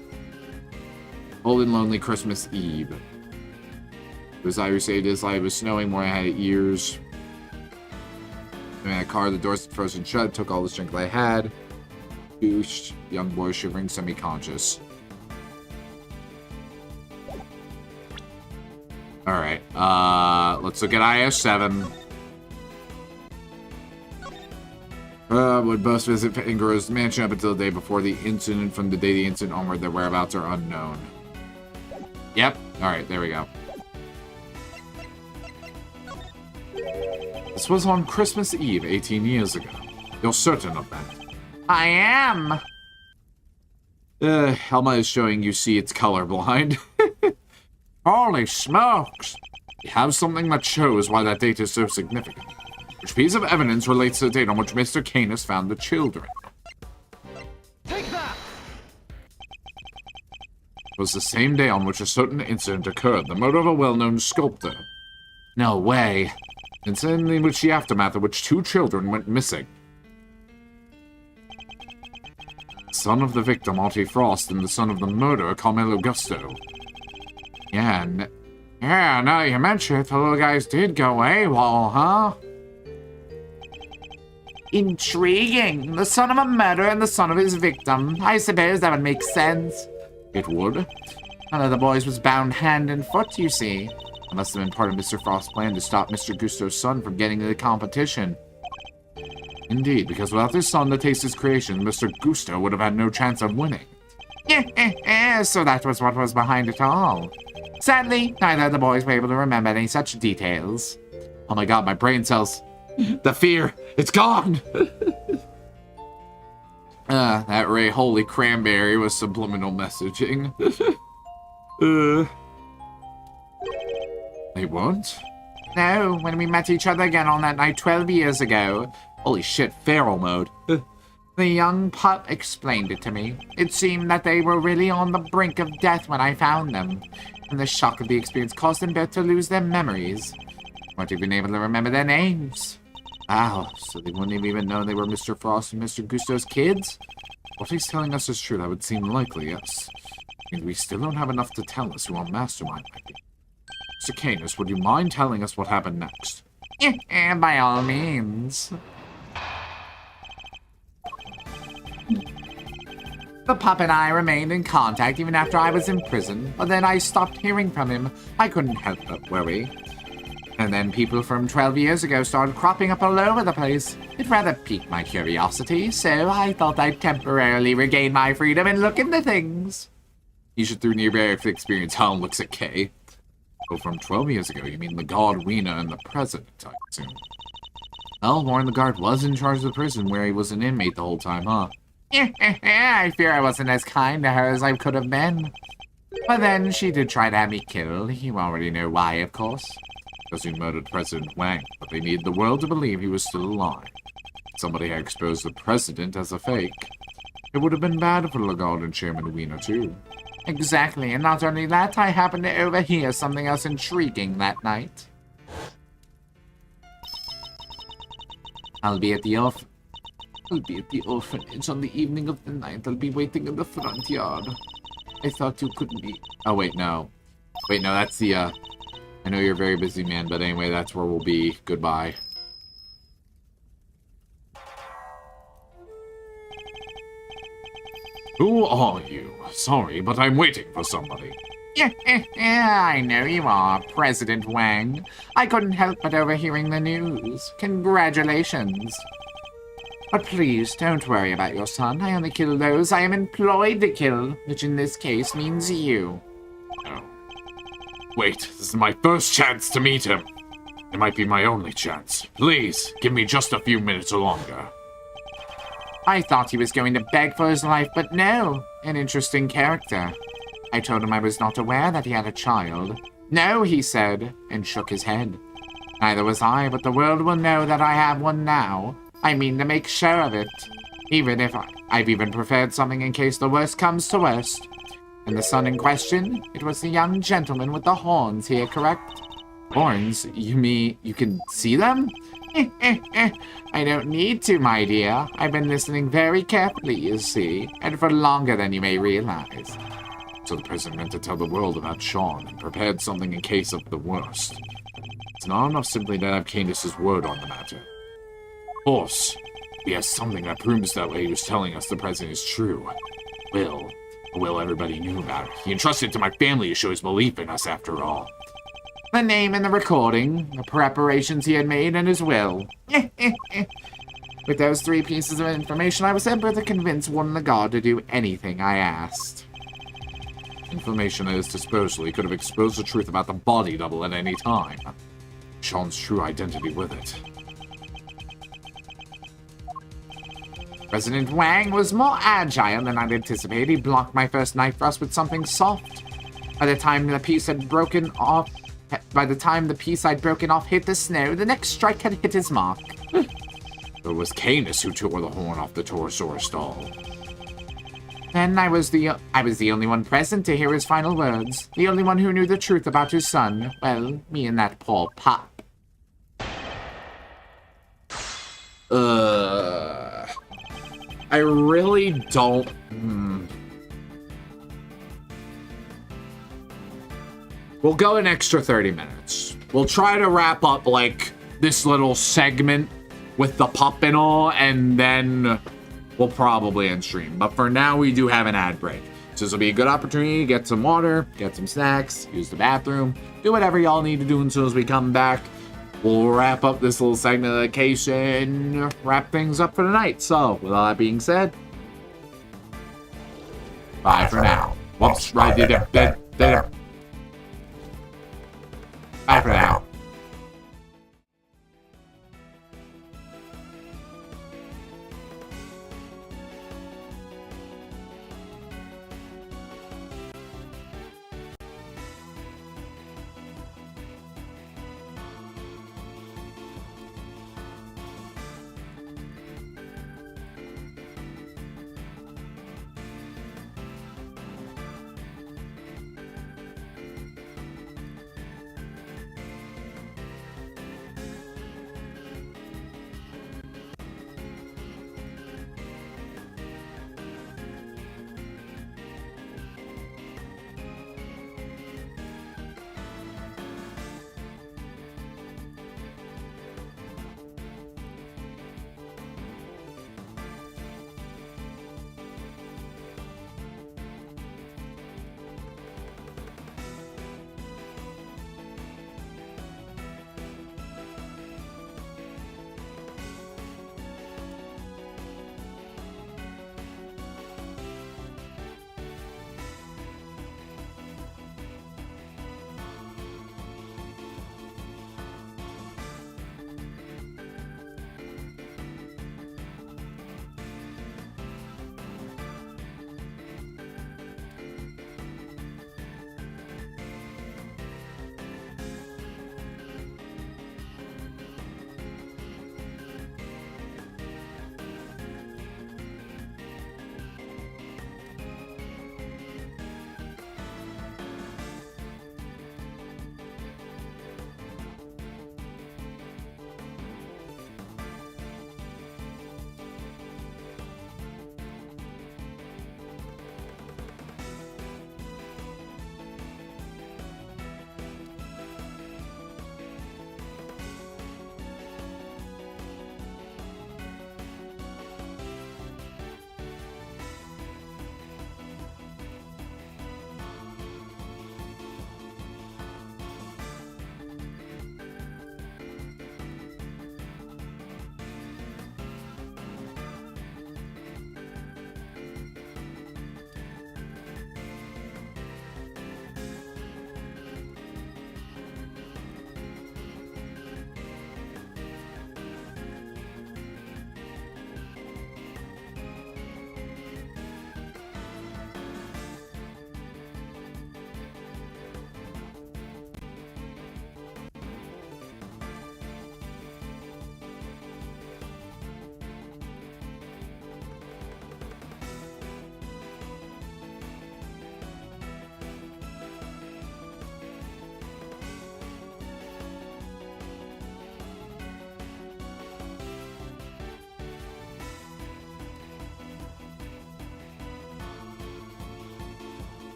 Old and lonely Christmas Eve. It was I who saved his life. It was snowing more than I had ears. I had a car, the doors had frozen shut, took all the strength I had. Goosed, young boy shivering, semi-conscious. Alright, let's look at IS-7. Would both visit Ingro's mansion up until the day before the incident. From the day the incident onward, their whereabouts are unknown. Yep. Alright, there we go. This was on Christmas Eve 18 years ago. You're certain of that? I am. Helma is showing you see it's colorblind. Holy smokes! We have something that shows why that date is so significant. Which piece of evidence relates to the date on which Mr. Canis found the children? Take that! It was the same day on which a certain incident occurred, the murder of a well-known sculptor. No way. Incident in which the aftermath of which 2 children went missing. Son of the victim, Artie Frost, and the son of the murderer, Carmelo Gusto. Yeah, now you mention it, the little guys did go AWOL, huh? Intriguing. The son of a murderer and the son of his victim. I suppose that would make sense. It would. One of the boys was bound hand and foot, you see. That must have been part of Mr. Frost's plan to stop Mr. Gusto's son from getting to the competition. Indeed, because without his son to taste his creation, Mr. Gusto would have had no chance of winning. So that was what was behind it all. Sadly, neither of the boys were able to remember any such details. Oh my god, my brain cells. The fear, it's gone! That Ray Holy Cranberry was subliminal messaging. They weren't? No, when we met each other again on that night 12 years ago. Holy shit, feral mode. The young pup explained it to me. It seemed that they were really on the brink of death when I found them, and the shock of the experience caused them both to lose their memories. Weren't even able to remember their names. Wow, so they wouldn't have even known they were Mr. Frost and Mr. Gusto's kids? What he's telling us is true, that would seem likely, yes. And we still don't have enough to tell us who our mastermind might be. Mr. Canis, would you mind telling us what happened next? By all means. The pup and I remained in contact even after I was in prison, but then I stopped hearing from him. I couldn't help but worry. And then people from 12 years ago started cropping up all over the place. It rather piqued my curiosity, so I thought I'd temporarily regain my freedom and look into things. You should through nearby experience Helen looks at Kay. Oh, from 12 years ago, you mean the guard, Weena, and the president, I assume. Well, Warren the guard was in charge of the prison where he was an inmate the whole time, huh? I fear I wasn't as kind to her as I could have been. But then she did try to have me killed. You already know why, of course. Because he murdered President Wang, but they needed the world to believe he was still alive. Somebody had exposed the president as a fake. It would have been bad for Lagarde and Chairman Weena, too. Exactly, and not only that, I happened to overhear something else intriguing that night. I'll be at the orphanage on the evening of the 9th. I'll be waiting in the front yard. I thought you couldn't be... Oh, wait, no. Wait, no, that's the, I know you're a very busy man, but anyway, that's where we'll be. Goodbye. Who are you? Sorry, but I'm waiting for somebody. I know you are, President Wang. I couldn't help but overhearing the news. Congratulations. But please, don't worry about your son. I only kill those I am employed to kill, which in this case means you. Oh. Wait, this is my first chance to meet him. It might be my only chance. Please, give me just a few minutes longer. I thought he was going to beg for his life, but no. An interesting character. I told him I was not aware that he had a child. No, he said, and shook his head. Neither was I, but the world will know that I have one now. I mean to make sure of it. Even if I've even prepared something in case the worst comes to worst. And the son in question, it was the young gentleman with the horns here, correct? Horns? You mean you can see them? I don't need to, my dear. I've been listening very carefully, you see, and for longer than you may realize. So the president meant to tell the world about Sean and prepared something in case of the worst. It's not enough simply to have Canis's word on the matter. Of course, we have something that proves that what he was telling us the president is true. Will everybody knew about it. He entrusted it to my family to show his belief in us after all. The name and the recording, the preparations he had made, and his will. With those 3 pieces of information, I was able to convince Warren the God to do anything I asked. Information at his disposal, he could have exposed the truth about the body double at any time. Sean's true identity with it. President Wang was more agile than I'd anticipated. He blocked my first knife thrust with something soft. By the time the piece I'd broken off hit the snow, the next strike had hit his mark. It was Canis who tore the horn off the Torosaurus stall. Then I was the only one present to hear his final words. The only one who knew the truth about his son. Well, me and that poor pup. I really don't... We'll go an extra 30 minutes. We'll try to wrap up, like, this little segment with the pup and all, and then we'll probably end stream. But for now, we do have an ad break. So this will be a good opportunity to get some water, get some snacks, use the bathroom, do whatever y'all need to do until as we come back. We'll wrap up this little segment of the case and wrap things up for the night. So, with all that being said, bye for now. Whoops, right there. Bye for now.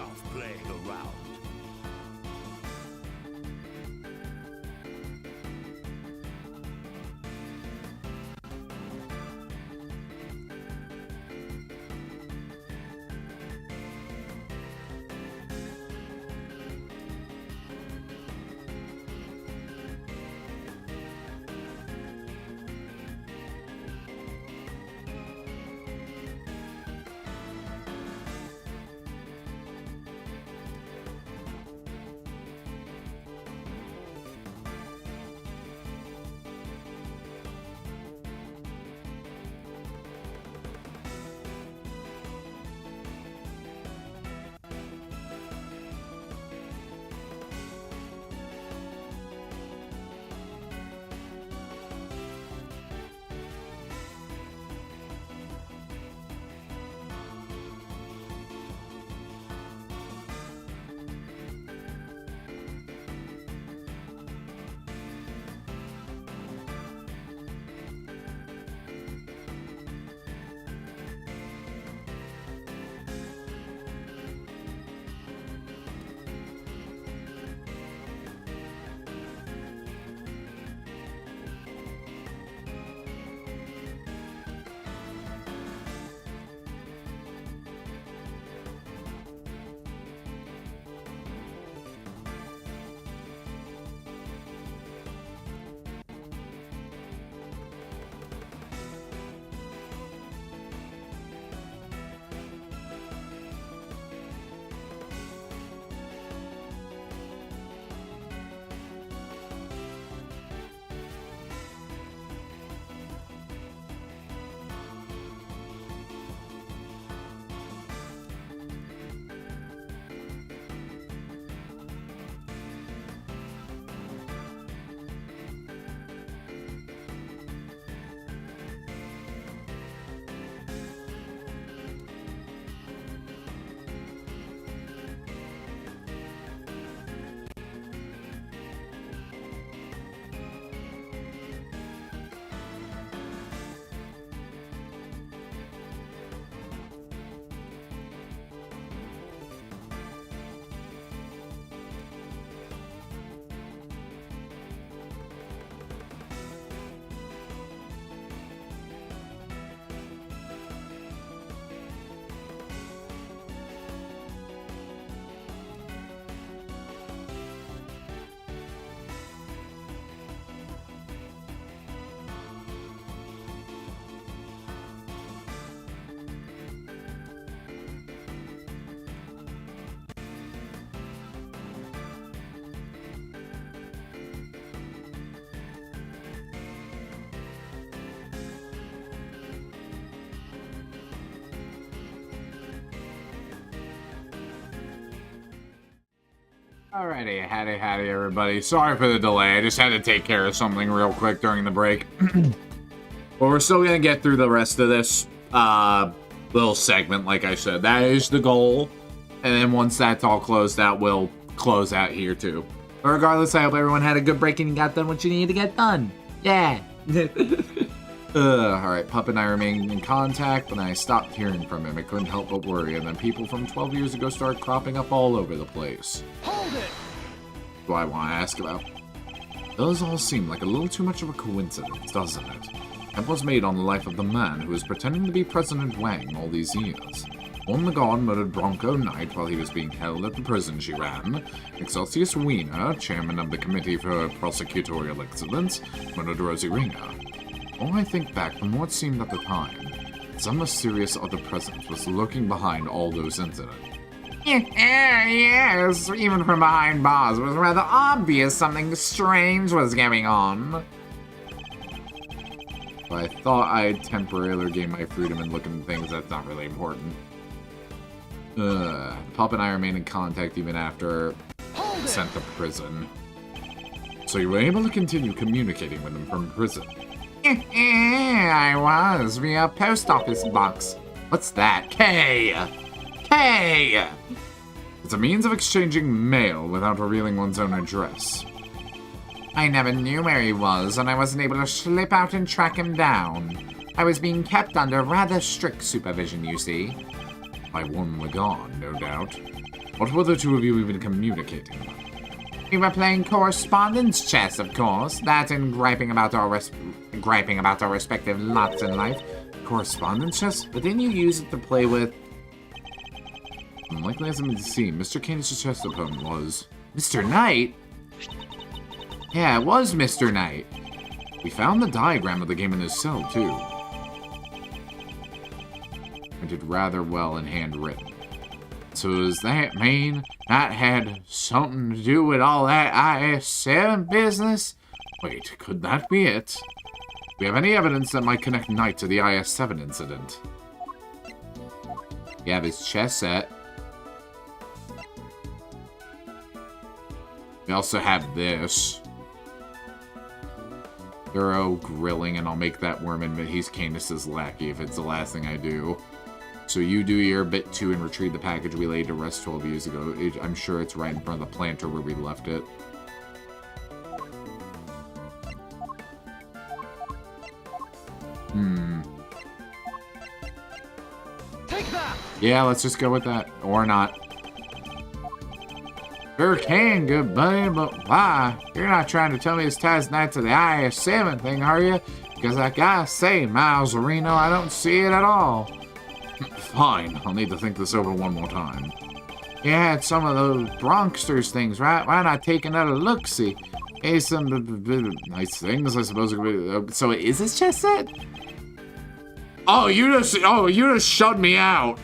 off playing around. Alrighty, howdy, everybody. Sorry for the delay. I just had to take care of something real quick during the break. But we're still gonna get through the rest of this little segment, like I said. That is the goal. And then once that's all closed out, we'll close out here too. But regardless, I hope everyone had a good break and you got done what you needed to get done. Yeah. Alright, Pup and I remained in contact. When I stopped hearing from him, I couldn't help but worry, and then people from 12 years ago started cropping up all over the place. Hold it! Do I want to ask about? It does all seem like a little too much of a coincidence, doesn't it? It was made on the life of the man who was pretending to be President Wang all these years. One the God murdered Bronco Knight while he was being held at the prison she ran. Excelsius Wiener, chairman of the Committee for Prosecutorial Excellence, murdered Rosie Ringer. All I think back, the more it seemed at the time, some mysterious other presence was lurking behind all those incidents. Yes, even from behind bars, it was rather obvious something strange was going on. But I thought I'd temporarily gain my freedom and look into things that's not really important. Pup and I remained in contact even after sent to prison. So you were able to continue communicating with him from prison? I was, via post office box. What's that? K! It's a means of exchanging mail without revealing one's own address. I never knew where he was, and I wasn't able to slip out and track him down. I was being kept under rather strict supervision, you see. By one Lagan, no doubt. What were the two of you even communicating about? We were playing correspondence chess, of course. That and griping about our respective lots in life. Correspondence chess? But didn't you use it to play with? Likely hasn't been seen. Mr. Candace's chess opponent was Mr. Knight? Yeah, it was Mr. Knight. We found the diagram of the game in his cell, too. I did rather well in handwritten. So does that mean that had something to do with all that IS-7 business? Wait, could that be it? Do we have any evidence that might connect Knight to the IS-7 incident? We have his chess set. We also have this. Thorough grilling, and I'll make that worm admit he's Candace's lackey if it's the last thing I do. So you do your bit 2 and retrieve the package we laid to rest 12 years ago. I'm sure it's right in front of the planter where we left it. Take that! Yeah, let's just go with that. Or not. Sure can, good buddy, but why? You're not trying to tell me this ties Knight to the IS-7 thing, are you? Because I gotta say, Miles Reno, I don't see it at all. Fine, I'll need to think this over one more time. You had some of those Bronxsters things, right? Why not take another look-see? Hey, some nice things, I suppose. So is this chess set? Oh, you just shut me out.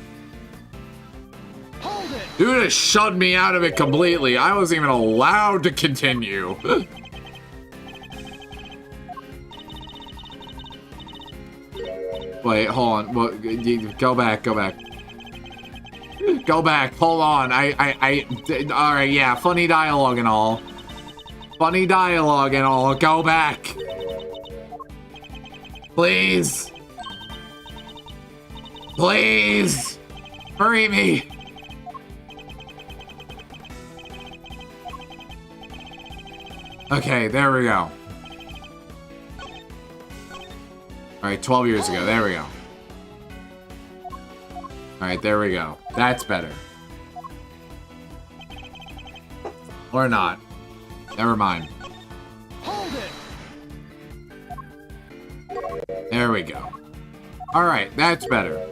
Hold it! You just shut me out of it completely. I wasn't even allowed to continue. Wait, hold on. Go back. Go back. Hold on. All right, yeah. Funny dialogue and all. Go back. Please. Please. Free me. Okay, there we go. Alright, 12 years ago. There we go. Alright, there we go. That's better. Or not. Never mind. Hold it! There we go. Alright, that's better.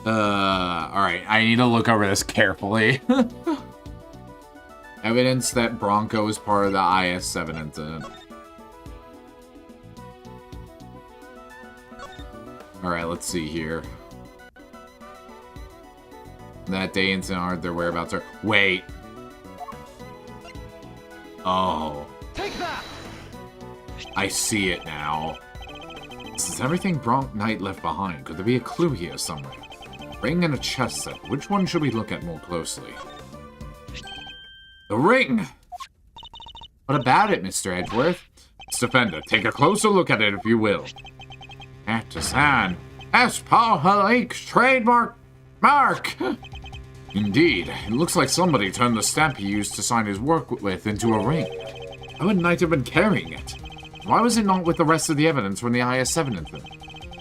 Alright, I need to look over this carefully. Evidence that Bronco is part of the IS-7 incident. Alright, let's see here. That day incident aren't their whereabouts are. Wait. Oh. Take that! I see it now. This is everything Bronc Knight left behind. Could there be a clue here somewhere? Ring and a chess set. Which one should we look at more closely? The ring! What about it, Mr. Edgeworth? Mr. Fender, take a closer look at it if you will. At to sign. That's Paul Halake's trademark mark! Indeed, it looks like somebody turned the stamp he used to sign his work with into a ring. How would Knight have been carrying it? Why was it not with the rest of the evidence from the IS-7 incident?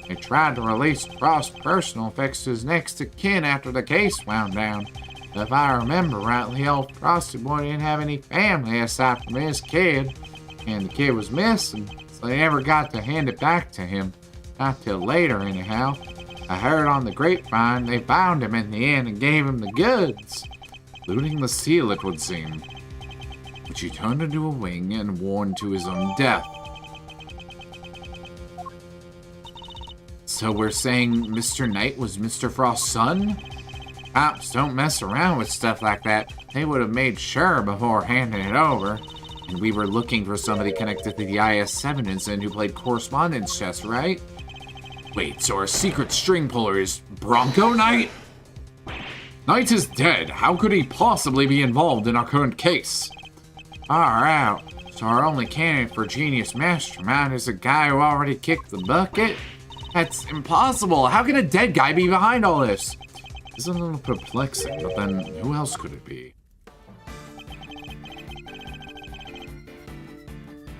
They tried to release Frost's personal effects to his next of kin after the case wound down. If I remember rightly, old Frosty boy didn't have any family aside from his kid, and the kid was missing, so they never got to hand it back to him. Not till later, anyhow. I heard on the grapevine they found him in the end and gave him the goods. Looting the seal, it would seem. Which he turned into a wing and worn to his own death. So we're saying Mr. Knight was Mr. Frost's son? Cops don't mess around with stuff like that. They would have made sure before handing it over. And we were looking for somebody connected to the IS-7 incident who played correspondence chess, right? Wait, so our secret string puller is Bronco Knight? Knight is dead. How could he possibly be involved in our current case? Far out. So our only candidate for genius mastermind is a guy who already kicked the bucket? That's impossible. How can a dead guy be behind all this? It's a little perplexing, but then who else could it be?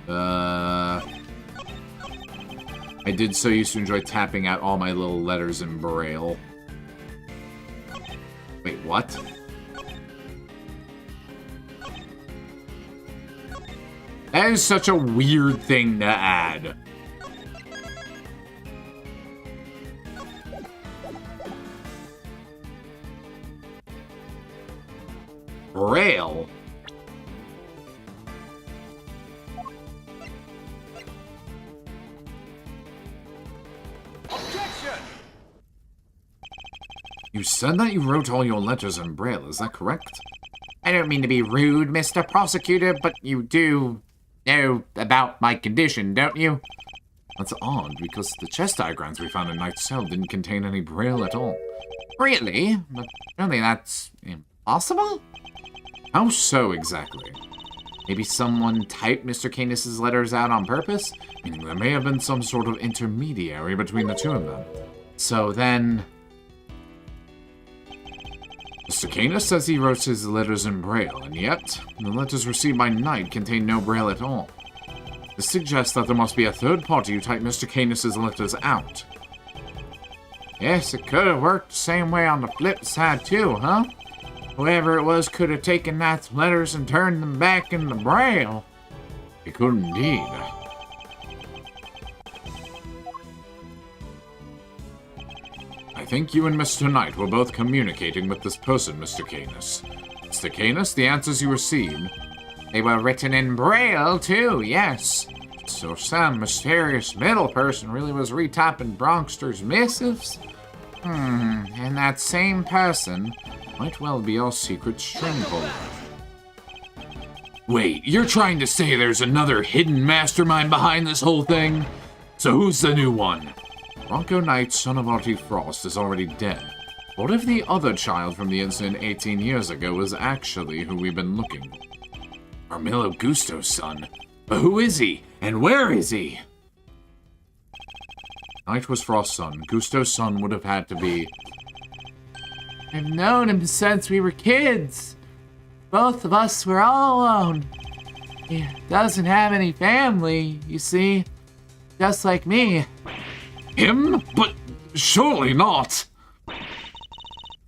I I did so used to enjoy tapping out all my little letters in Braille. Wait, what? That is such a weird thing to add. Braille? Objection! You said that you wrote all your letters in Braille, is that correct? I don't mean to be rude, Mr. Prosecutor, but you do know about my condition, don't you? That's odd, because the chess diagrams we found in Knight's cell didn't contain any Braille at all. Really? But surely that's impossible? How so, exactly? Maybe someone typed Mr. Canis's letters out on purpose? Meaning there may have been some sort of intermediary between the two of them. So then... Mr. Canis says he wrote his letters in Braille, and yet, the letters received by Knight contain no Braille at all. This suggests that there must be a third party who typed Mr. Canis's letters out. Yes, it could have worked the same way on the flip side too, huh? Whoever it was could have taken Knight's letters and turned them back into Braille. It could indeed. I think you and Mr. Knight were both communicating with this person, Mr. Canis. Mr. Canis, the answers you received... They were written in Braille, too, yes. So some mysterious middle person really was retyping Bronxter's missives? And that same person might well be our secret stronghold. Wait, you're trying to say there's another hidden mastermind behind this whole thing? So who's the new one? Bronco Knight, son of Artie Frost, is already dead. What if the other child from the incident 18 years ago was actually who we've been looking for? Carmelo Gusto's son. But who is he? And where is he? Knight was Frost's son. Gusto's son would have had to be... I've known him since we were kids. Both of us were all alone. He doesn't have any family, you see. Just like me. Him? But surely not.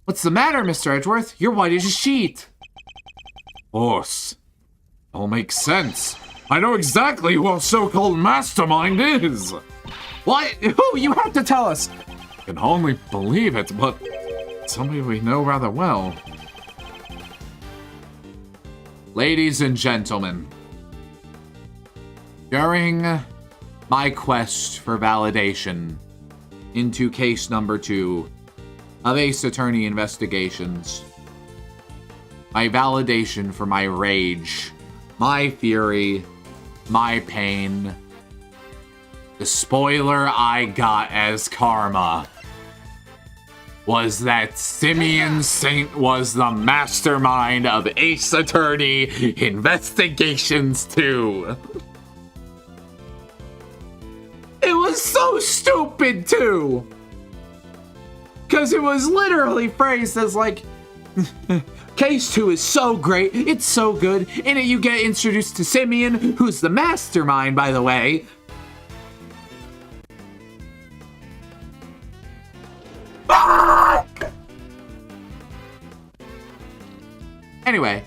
What's the matter, Mr. Edgeworth? You're white as a sheet. Horse. All makes sense. I know exactly who our so-called mastermind is. What? Who? You have to tell us. I can hardly believe it, but somebody we know rather well. Ladies and gentlemen, during my quest for validation into case number 2 of Ace Attorney Investigations, my validation for my rage, my fury, my pain, the spoiler I got as karma was that Simeon Saint was the mastermind of Ace Attorney Investigations 2. It was so stupid, too. Because it was literally phrased as like, Case 2 is so great, it's so good. In it, you get introduced to Simeon, who's the mastermind, by the way. Anyway.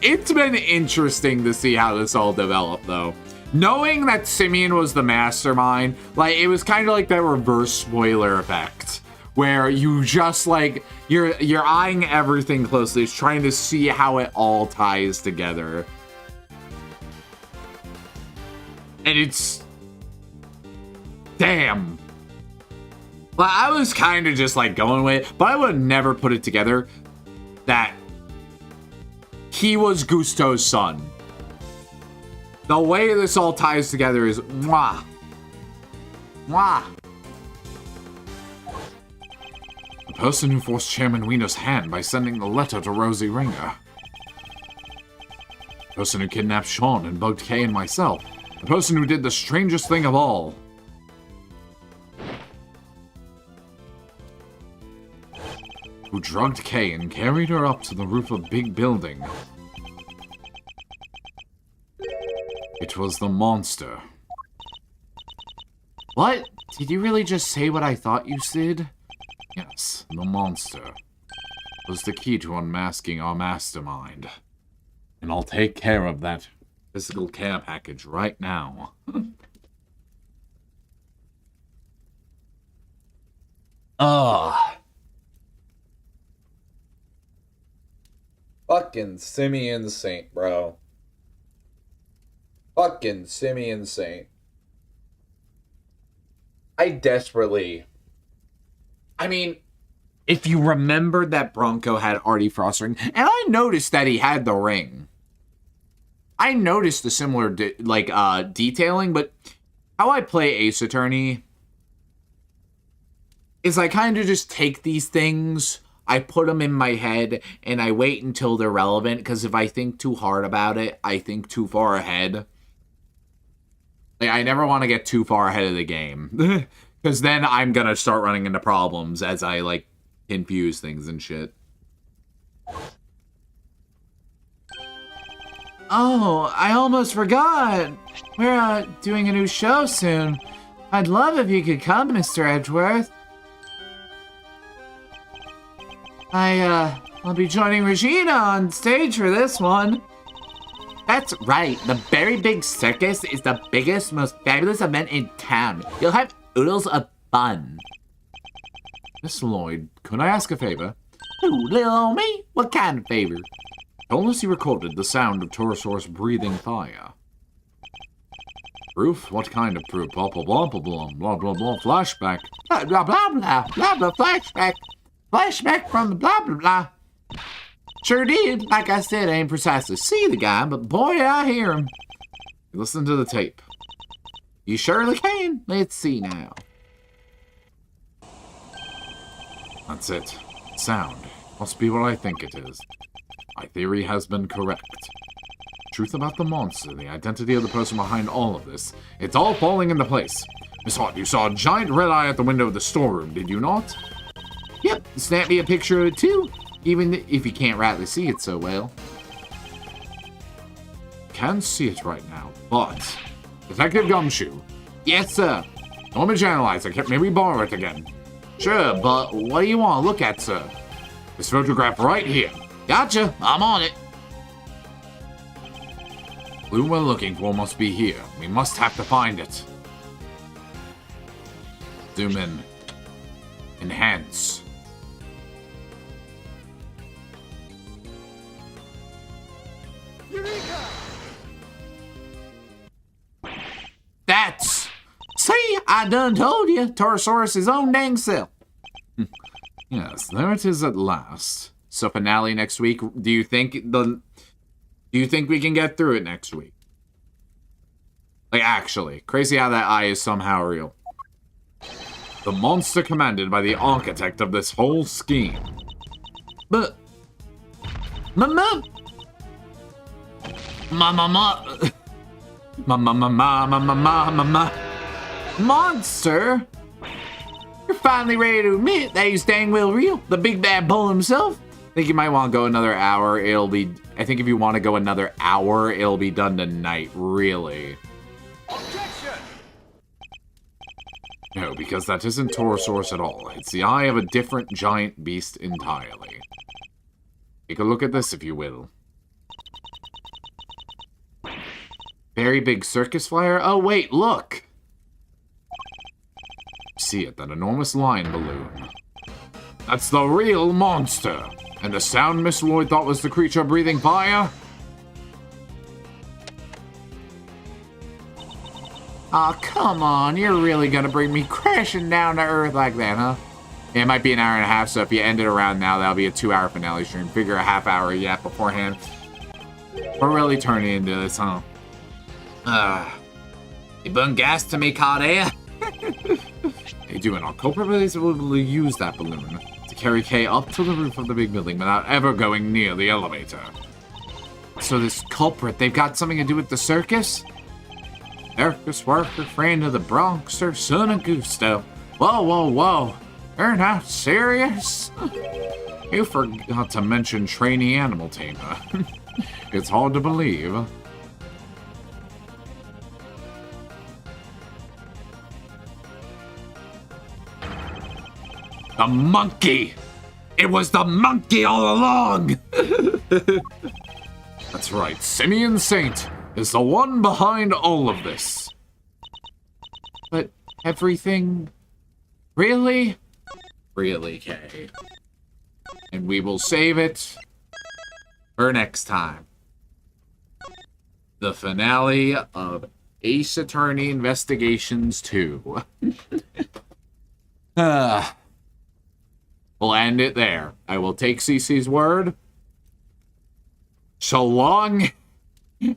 It's been interesting to see how this all developed, though. Knowing that Simeon was the mastermind, like, it was kind of like that reverse spoiler effect, where you just, like, you're eyeing everything closely, just trying to see how it all ties together. And it's... damn. Well, I was kind of just, like, going with it, but I would have never put it together that he was Gusto's son. The way this all ties together is mwah. Mwah. The person who forced Chairman Wiener's hand by sending the letter to Rosie Ringer. The person who kidnapped Sean and bugged Kay and myself. The person who did the strangest thing of all. who drugged Kay and carried her up to the roof of a big building. It was the monster. What? Did you really just say what I thought you said? Yes, the monster was the key to unmasking our mastermind. And I'll take care of that physical care package right now. Fucking Simian Saint, bro. Fucking Simian Saint. I mean, if you remembered that Bronco had Artie Frost ring, and I noticed that he had the ring. I noticed the similar, detailing, but how I play Ace Attorney is I kind of just take these things, I put them in my head, and I wait until they're relevant, because if I think too hard about it, I think too far ahead. Like, I never want to get too far ahead of the game, because then I'm going to start running into problems as I, confuse things and shit. Oh, I almost forgot. We're doing a new show soon. I'd love if you could come, Mr. Edgeworth. I'll be joining Regina on stage for this one. That's right. The Very Big Circus is the biggest, most fabulous event in town. You'll have oodles of fun. Miss Lloyd, could I ask a favor? Ooh, little old me? What kind of favor? Told us you recorded the sound of Torosaurus breathing fire. Proof? What kind of proof? Blah, blah, blah, blah, blah, blah, blah, blah, flashback. Blah, blah, blah, blah, blah, blah, flashback. Flashback from the blah, blah, blah. Sure did. Like I said, I ain't precisely see the guy, but boy, I hear him. Listen to the tape. You surely can. Let's see now. That's it. Sound. Must be what I think it is. My theory has been correct. Truth about the monster, the identity of the person behind all of this. It's all falling into place. Miss Hart, you saw a giant red eye at the window of the storeroom, did you not? Yep, snap me a picture of it too, even if you can't rightly see it so well. Can't see it right now, but... Detective Gumshoe. Yes, sir. Image analyzer, may we borrow it again? Sure, but what do you want to look at, sir? This photograph right here. Gotcha, I'm on it. Clue we're looking for must be here. We must have to find it. Zoom in. Enhance. Eureka! That's... See, I done told you. Torosaurus' own dang self. Yes, there it is at last. So finale next week. Do you think we can get through it next week? Like, actually, crazy how that eye is somehow real. The monster commanded by the architect of this whole scheme. But... Mama... Monster? You're finally ready to admit that he's dang well real. The big bad bull himself. I think you might want to go another hour. I think if you want to go another hour, it'll be done tonight, really. Objection! No, because that isn't Torosaurus at all. It's the eye of a different giant beast entirely. Take a look at this, if you will. Very Big Circus flyer? Oh, wait, look. See it, that enormous lion balloon. That's the real monster. And the sound Miss Lloyd thought was the creature breathing fire? Aw, come on. You're really gonna bring me crashing down to earth like that, huh? Yeah, it might be an hour and a half, so if you end it around now, that'll be a 2-hour finale stream. Figure a half-hour yet beforehand. We're really turning into this, huh? You burn gas to make hot air? Hey, doing our culprit will use that balloon to carry Kay up to the roof of the big building without ever going near the elevator. So this culprit, they've got something to do with the circus? Circus worker, friend of the Bronxer, son of Gusto. Whoa, whoa, whoa. You're not serious? You forgot to mention trainee animal tamer. It's hard to believe. The monkey! It was the monkey all along! That's right, Simeon Saint is the one behind all of this. But everything... Really? Really, Kay. And we will save it for next time. The finale of Ace Attorney Investigations 2. We'll end it there. I will take CC's word. So long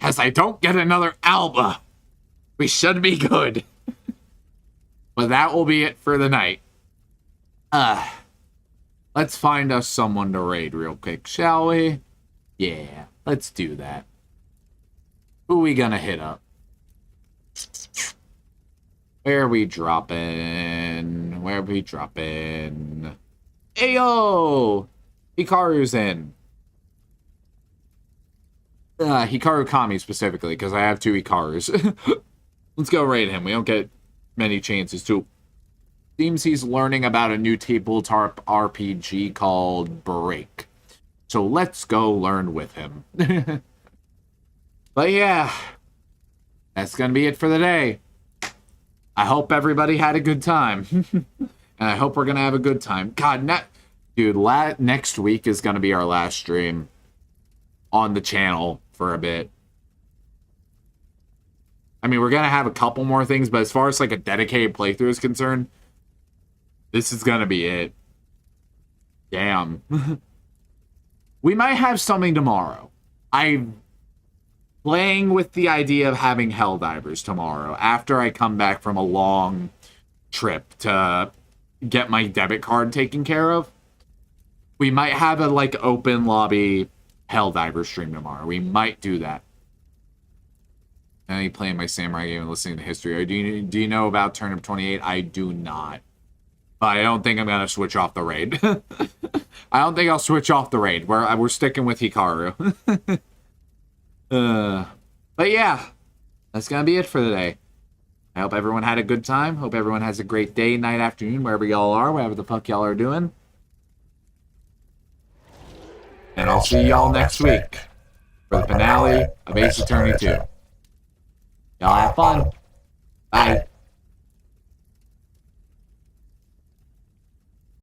as I don't get another Alba, we should be good. But that will be it for the night. Let's find us someone to raid real quick, shall we? Yeah, let's do that. Who we gonna hit up? Where are we dropping? Where are we dropping? Ayo! Hikaru's in. Hikaru Kami specifically, because I have 2 Hikarus. Let's go raid him. We don't get many chances to. Seems he's learning about a new tabletop RPG called Break. So let's go learn with him. But yeah, that's going to be it for the day. I hope everybody had a good time. And I hope we're going to have a good time. God, dude, next week is going to be our last stream on the channel for a bit. I mean, we're going to have a couple more things, but as far as like a dedicated playthrough is concerned, this is going to be it. Damn. We might have something tomorrow. I'm playing with the idea of having Helldivers tomorrow after I come back from a long trip to get my debit card taken care of. We might have a like open lobby Helldiver stream tomorrow. We might do that. And I playing my samurai game and listening to history. Do you know about Turnip 28? I do not. But I don't think I'm gonna switch off the raid. I don't think I'll switch off the raid. We're sticking with Hikaru. But yeah, that's gonna be it for the day. I hope everyone had a good time. Hope everyone has a great day, night, afternoon, wherever y'all are, whatever the fuck y'all are doing. And I'll see y'all next week for the finale of Ace Attorney 2. Y'all have fun. Bye.